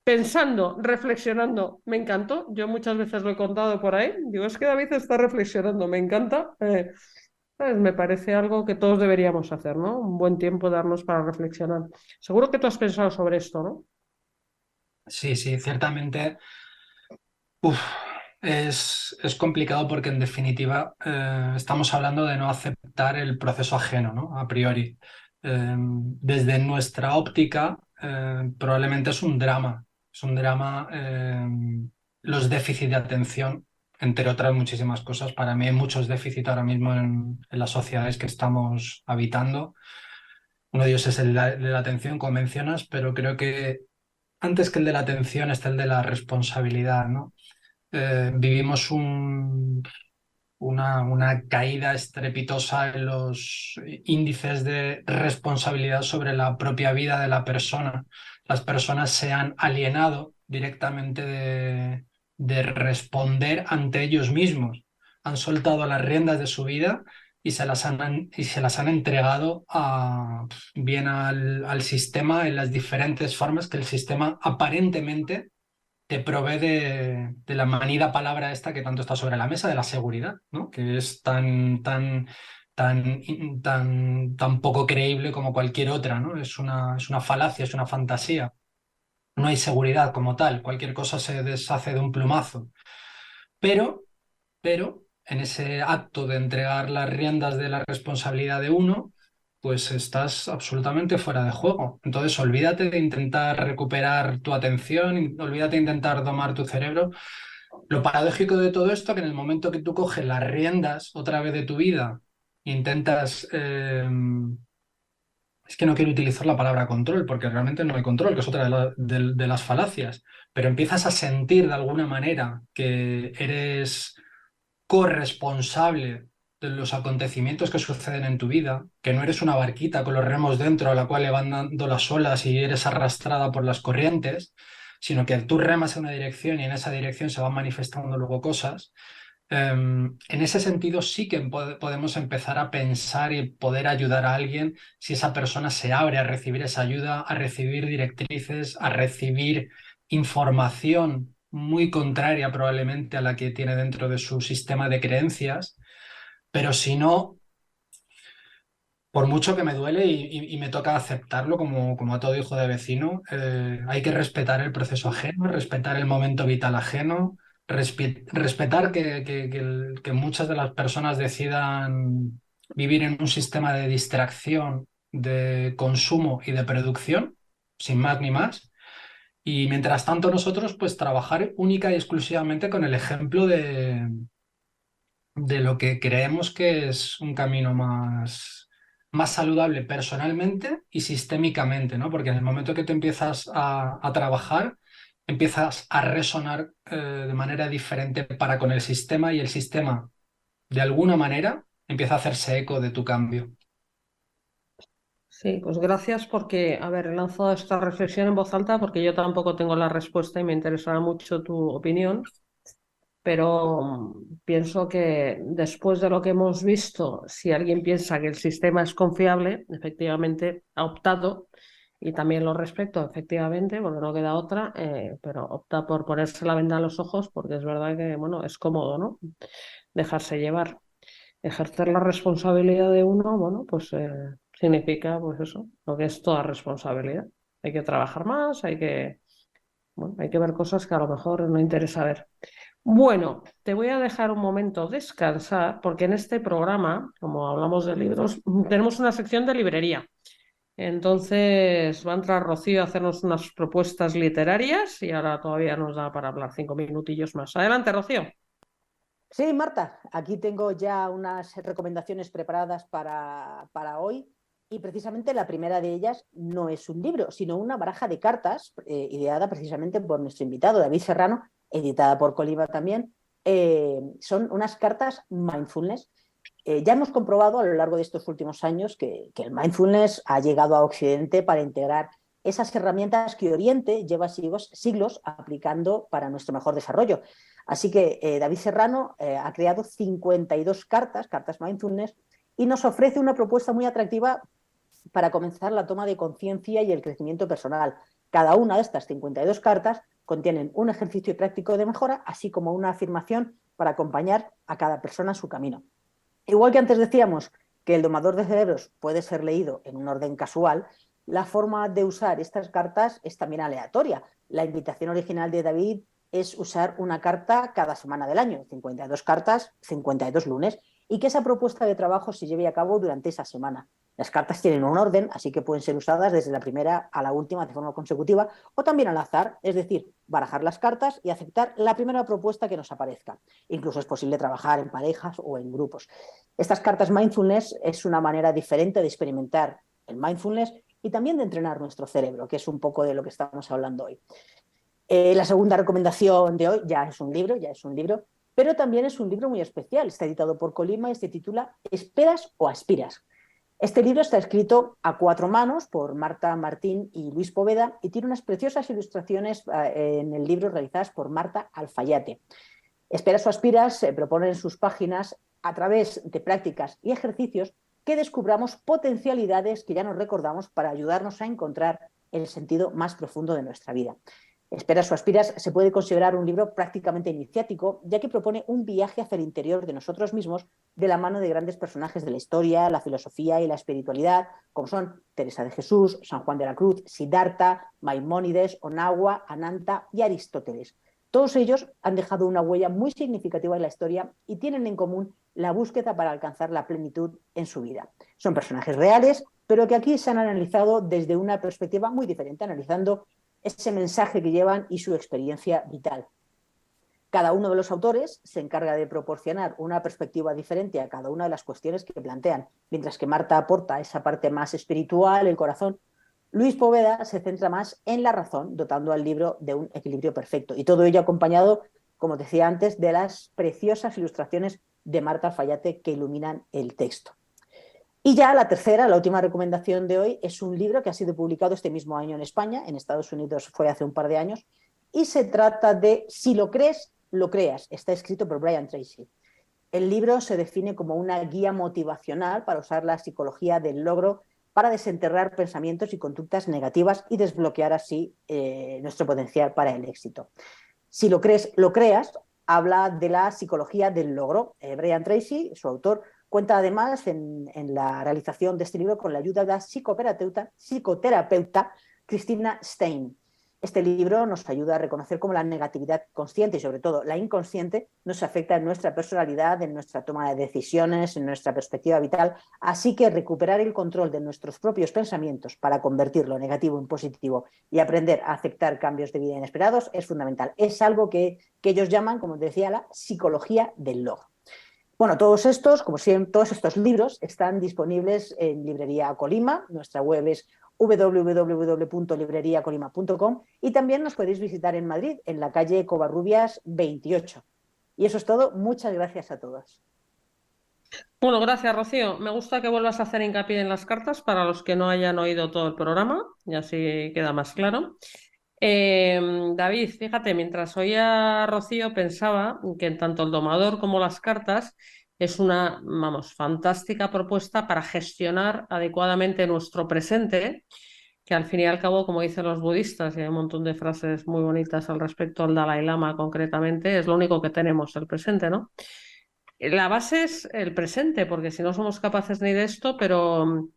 pensando, reflexionando. Me encantó, yo muchas veces lo he contado por ahí, digo, es que David está reflexionando, me encanta. ¿Sabes? Me parece algo que todos deberíamos hacer, ¿no? Un buen tiempo darnos para reflexionar. Seguro que tú has pensado sobre esto, ¿no? Sí, sí, ciertamente. Uf, es complicado porque en definitiva estamos hablando de no aceptar el proceso ajeno, ¿no? A priori. Desde nuestra óptica probablemente es un drama los déficits de atención, entre otras muchísimas cosas. Para mí hay muchos déficits ahora mismo en las sociedades que estamos habitando. Uno de ellos es el de la atención, como mencionas, pero creo que antes que el de la atención está el de la responsabilidad, ¿no? Vivimos una caída estrepitosa en los índices de responsabilidad sobre la propia vida de la persona. Las personas se han alienado directamente de responder ante ellos mismos. Han soltado las riendas de su vida y se las han entregado bien al sistema en las diferentes formas que el sistema aparentemente te provee de la manida palabra esta que tanto está sobre la mesa, de la seguridad, ¿no? Que es tan poco creíble como cualquier otra, ¿no? Es una falacia, es una fantasía. No hay seguridad como tal, cualquier cosa se deshace de un plumazo. Pero, pero, en ese acto de entregar las riendas de la responsabilidad de uno, pues estás absolutamente fuera de juego. Entonces, olvídate de intentar recuperar tu atención, olvídate de intentar domar tu cerebro. Lo paradójico de todo esto, que en el momento que tú coges las riendas otra vez de tu vida, intentas, es que no quiero utilizar la palabra control, porque realmente no hay control, que es otra de las falacias, pero empiezas a sentir de alguna manera que eres corresponsable de los acontecimientos que suceden en tu vida, que no eres una barquita con los remos dentro a la cual le van dando las olas y eres arrastrada por las corrientes, sino que tú remas en una dirección y en esa dirección se van manifestando luego cosas. En ese sentido sí que podemos empezar a pensar y poder ayudar a alguien si esa persona se abre a recibir esa ayuda, a recibir directrices, a recibir información muy contraria probablemente a la que tiene dentro de su sistema de creencias, pero si no, por mucho que me duele y me toca aceptarlo como a todo hijo de vecino, hay que respetar el proceso ajeno, respetar el momento vital ajeno, respetar que muchas de las personas decidan vivir en un sistema de distracción, de consumo y de producción, sin más ni más. Y mientras tanto nosotros pues trabajar única y exclusivamente con el ejemplo de lo que creemos que es un camino más saludable personalmente y sistémicamente, ¿no? Porque en el momento que te empiezas a trabajar, empiezas a resonar de manera diferente para con el sistema y el sistema, de alguna manera, empieza a hacerse eco de tu cambio. Sí, pues gracias porque, a ver, he lanzado esta reflexión en voz alta porque yo tampoco tengo la respuesta y me interesará mucho tu opinión, pero pienso que después de lo que hemos visto, si alguien piensa que el sistema es confiable, efectivamente ha optado, y también lo respeto, efectivamente, porque no queda otra, pero opta por ponerse la venda en los ojos porque es verdad que, bueno, es cómodo, ¿no? Dejarse llevar. Ejercer la responsabilidad de uno, bueno, pues significa, pues eso, lo que es toda responsabilidad. Hay que trabajar más, bueno, hay que ver cosas que a lo mejor no interesa ver. Bueno, te voy a dejar un momento descansar porque en este programa, como hablamos de libros, tenemos una sección de librería. Entonces va a entrar Rocío a hacernos unas propuestas literarias y ahora todavía nos da para hablar 5 minutillos más. Adelante, Rocío. Sí, Marta, aquí tengo ya unas recomendaciones preparadas para hoy y precisamente la primera de ellas no es un libro, sino una baraja de cartas ideada precisamente por nuestro invitado David Serrano, editada por Coliba también. Son unas cartas mindfulness. Ya hemos comprobado a lo largo de estos últimos años que el mindfulness ha llegado a Occidente para integrar esas herramientas que Oriente lleva siglos aplicando para nuestro mejor desarrollo. Así que David Serrano ha creado 52 cartas mindfulness, y nos ofrece una propuesta muy atractiva para comenzar la toma de conciencia y el crecimiento personal. Cada una de estas 52 cartas contienen un ejercicio práctico de mejora, así como una afirmación para acompañar a cada persona en su camino. Igual que antes decíamos que el domador de cerebros puede ser leído en un orden casual, la forma de usar estas cartas es también aleatoria. La invitación original de David es usar una carta cada semana del año, 52 cartas, 52 lunes, y que esa propuesta de trabajo se lleve a cabo durante esa semana. Las cartas tienen un orden, así que pueden ser usadas desde la primera a la última de forma consecutiva o también al azar, es decir, barajar las cartas y aceptar la primera propuesta que nos aparezca. Incluso es posible trabajar en parejas o en grupos. Estas cartas mindfulness es una manera diferente de experimentar el mindfulness y también de entrenar nuestro cerebro, que es un poco de lo que estamos hablando hoy. La segunda recomendación de hoy ya es un libro, pero también es un libro muy especial. Está editado por Colima y se titula ¿Esperas o aspiras? Este libro está escrito a 4 manos por Marta Martín y Luis Poveda y tiene unas preciosas ilustraciones en el libro realizadas por Marta Alfayate. Esperas o aspiras se propone en sus páginas, a través de prácticas y ejercicios, que descubramos potencialidades que ya nos recordamos para ayudarnos a encontrar el sentido más profundo de nuestra vida. Esperas o aspiras se puede considerar un libro prácticamente iniciático, ya que propone un viaje hacia el interior de nosotros mismos de la mano de grandes personajes de la historia, la filosofía y la espiritualidad, como son Teresa de Jesús, San Juan de la Cruz, Siddhartha, Maimónides, Onagua, Ananta y Aristóteles. Todos ellos han dejado una huella muy significativa en la historia y tienen en común la búsqueda para alcanzar la plenitud en su vida. Son personajes reales, pero que aquí se han analizado desde una perspectiva muy diferente, analizando ese mensaje que llevan y su experiencia vital. Cada uno de los autores se encarga de proporcionar una perspectiva diferente a cada una de las cuestiones que plantean, mientras que Marta aporta esa parte más espiritual, el corazón. Luis Poveda se centra más en la razón, dotando al libro de un equilibrio perfecto. Y todo ello acompañado, como decía antes, de las preciosas ilustraciones de Marta Alfayate que iluminan el texto. Y ya la tercera, la última recomendación de hoy, es un libro que ha sido publicado este mismo año en España, en Estados Unidos fue hace un par de años, y se trata de Si lo crees, lo creas. Está escrito por Brian Tracy. El libro se define como una guía motivacional para usar la psicología del logro para desenterrar pensamientos y conductas negativas y desbloquear así nuestro potencial para el éxito. Si lo crees, lo creas, habla de la psicología del logro. Brian Tracy, su autor, Cuenta además en la realización de este libro con la ayuda de la psicoterapeuta Christina Stein. Este libro nos ayuda a reconocer cómo la negatividad consciente y sobre todo la inconsciente nos afecta en nuestra personalidad, en nuestra toma de decisiones, en nuestra perspectiva vital. Así que recuperar el control de nuestros propios pensamientos para convertir lo negativo en positivo y aprender a aceptar cambios de vida inesperados es fundamental. Es algo que ellos llaman, como decía, la psicología del logro. Bueno, todos estos, como siempre, todos estos libros están disponibles en Librería Colima. Nuestra web es www.libreriacolima.com y también nos podéis visitar en Madrid, en la calle Covarrubias 28. Y eso es todo. Muchas gracias a todos. Bueno, gracias, Rocío. Me gusta que vuelvas a hacer hincapié en las cartas para los que no hayan oído todo el programa y así queda más claro. David, fíjate, mientras oía a Rocío pensaba que tanto el domador como las cartas es una, vamos, fantástica propuesta para gestionar adecuadamente nuestro presente, que al fin y al cabo, como dicen los budistas, y hay un montón de frases muy bonitas al respecto al Dalai Lama concretamente, es lo único que tenemos, el presente, ¿no? La base es el presente, porque si no somos capaces ni de esto, pero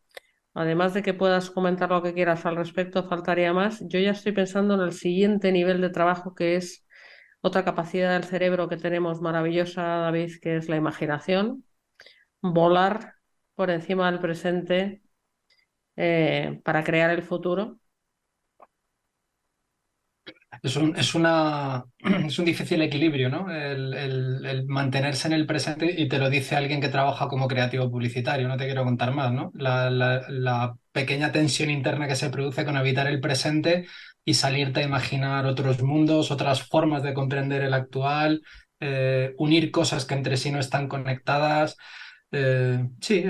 además de que puedas comentar lo que quieras al respecto, faltaría más. Yo ya estoy pensando en el siguiente nivel de trabajo, que es otra capacidad del cerebro que tenemos maravillosa, David, que es la imaginación, volar por encima del presente para crear el futuro. Es un difícil equilibrio, ¿no? El mantenerse en el presente, y te lo dice alguien que trabaja como creativo publicitario, no te quiero contar más, ¿no? La pequeña tensión interna que se produce con evitar el presente y salirte a imaginar otros mundos, otras formas de comprender el actual, unir cosas que entre sí no están conectadas. Sí,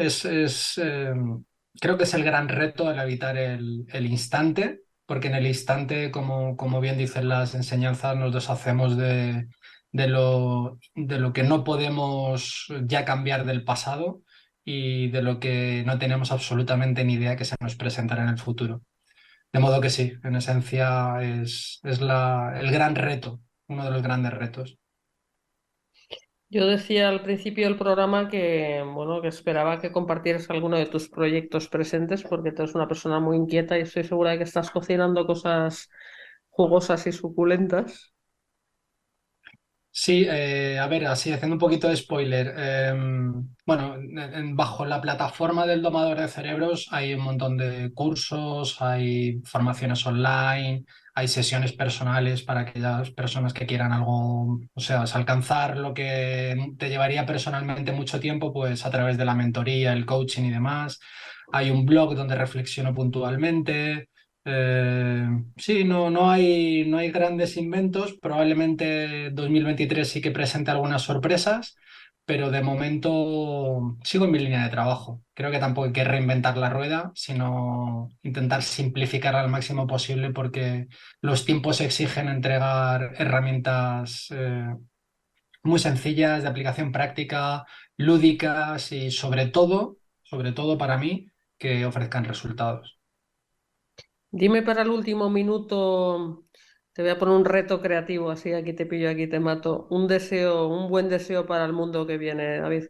creo que es el gran reto el evitar el instante, porque en el instante, como bien dicen las enseñanzas, nos deshacemos de lo que no podemos ya cambiar del pasado y de lo que no tenemos absolutamente ni idea que se nos presentará en el futuro. De modo que sí, en esencia es el gran reto, uno de los grandes retos. Yo decía al principio del programa que, bueno, que esperaba que compartieras alguno de tus proyectos presentes, porque tú eres una persona muy inquieta y estoy segura de que estás cocinando cosas jugosas y suculentas. Sí, a ver, así haciendo un poquito de spoiler. Bueno, bajo la plataforma del domador de cerebros hay un montón de cursos, hay formaciones online, hay sesiones personales para aquellas personas que quieran algo, o sea, alcanzar lo que te llevaría personalmente mucho tiempo, pues a través de la mentoría, el coaching y demás. Hay un blog donde reflexiono puntualmente. Eh, sí, no hay grandes inventos. Probablemente 2023 sí que presente algunas sorpresas, pero de momento sigo en mi línea de trabajo. Creo que tampoco hay que reinventar la rueda, sino intentar simplificarla al máximo posible, porque los tiempos exigen entregar herramientas muy sencillas, de aplicación práctica, lúdicas y sobre todo para mí, que ofrezcan resultados. Dime para el último minuto, te voy a poner un reto creativo, así aquí te pillo, aquí te mato. Un deseo, un buen deseo para el mundo que viene, David.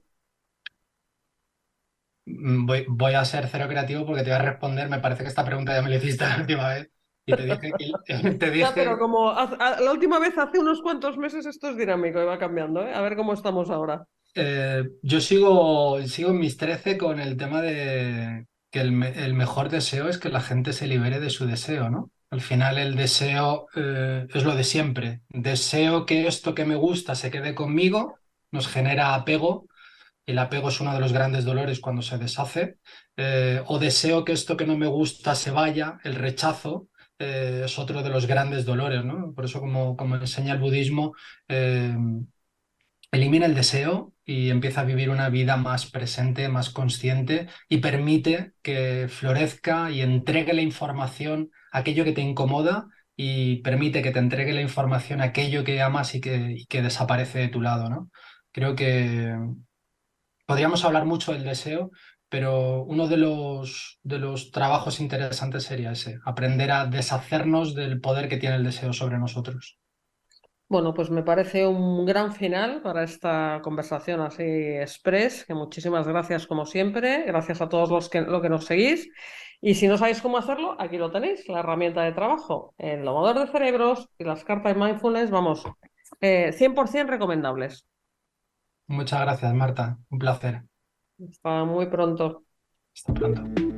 Voy a ser cero creativo porque te voy a responder. Me parece que esta pregunta ya me la hiciste la última vez y te dije que te Ya, pero dije, como la última vez hace unos cuantos meses esto es dinámico y va cambiando, ¿eh? A ver cómo estamos ahora. yo sigo en mis 13 con el tema de que el mejor deseo es que la gente se libere de su deseo, ¿no? Al final el deseo es lo de siempre. Deseo que esto que me gusta se quede conmigo, nos genera apego. El apego es uno de los grandes dolores cuando se deshace. O deseo que esto que no me gusta se vaya, el rechazo, es otro de los grandes dolores, ¿no? Por eso, como enseña el budismo, eh, elimina el deseo y empieza a vivir una vida más presente, más consciente, y permite que florezca y entregue la información a aquello que te incomoda, y permite que te entregue la información a aquello que amas y que desaparece de tu lado, ¿no? Creo que podríamos hablar mucho del deseo, pero uno de los trabajos interesantes sería ese, aprender a deshacernos del poder que tiene el deseo sobre nosotros. Bueno, pues me parece un gran final para esta conversación así express, que muchísimas gracias como siempre, gracias a todos los que nos seguís. Y si no sabéis cómo hacerlo, aquí lo tenéis, la herramienta de trabajo, el domador de cerebros y las cartas de mindfulness, vamos, 100% recomendables. Muchas gracias, Marta. Un placer. Hasta muy pronto. Hasta pronto.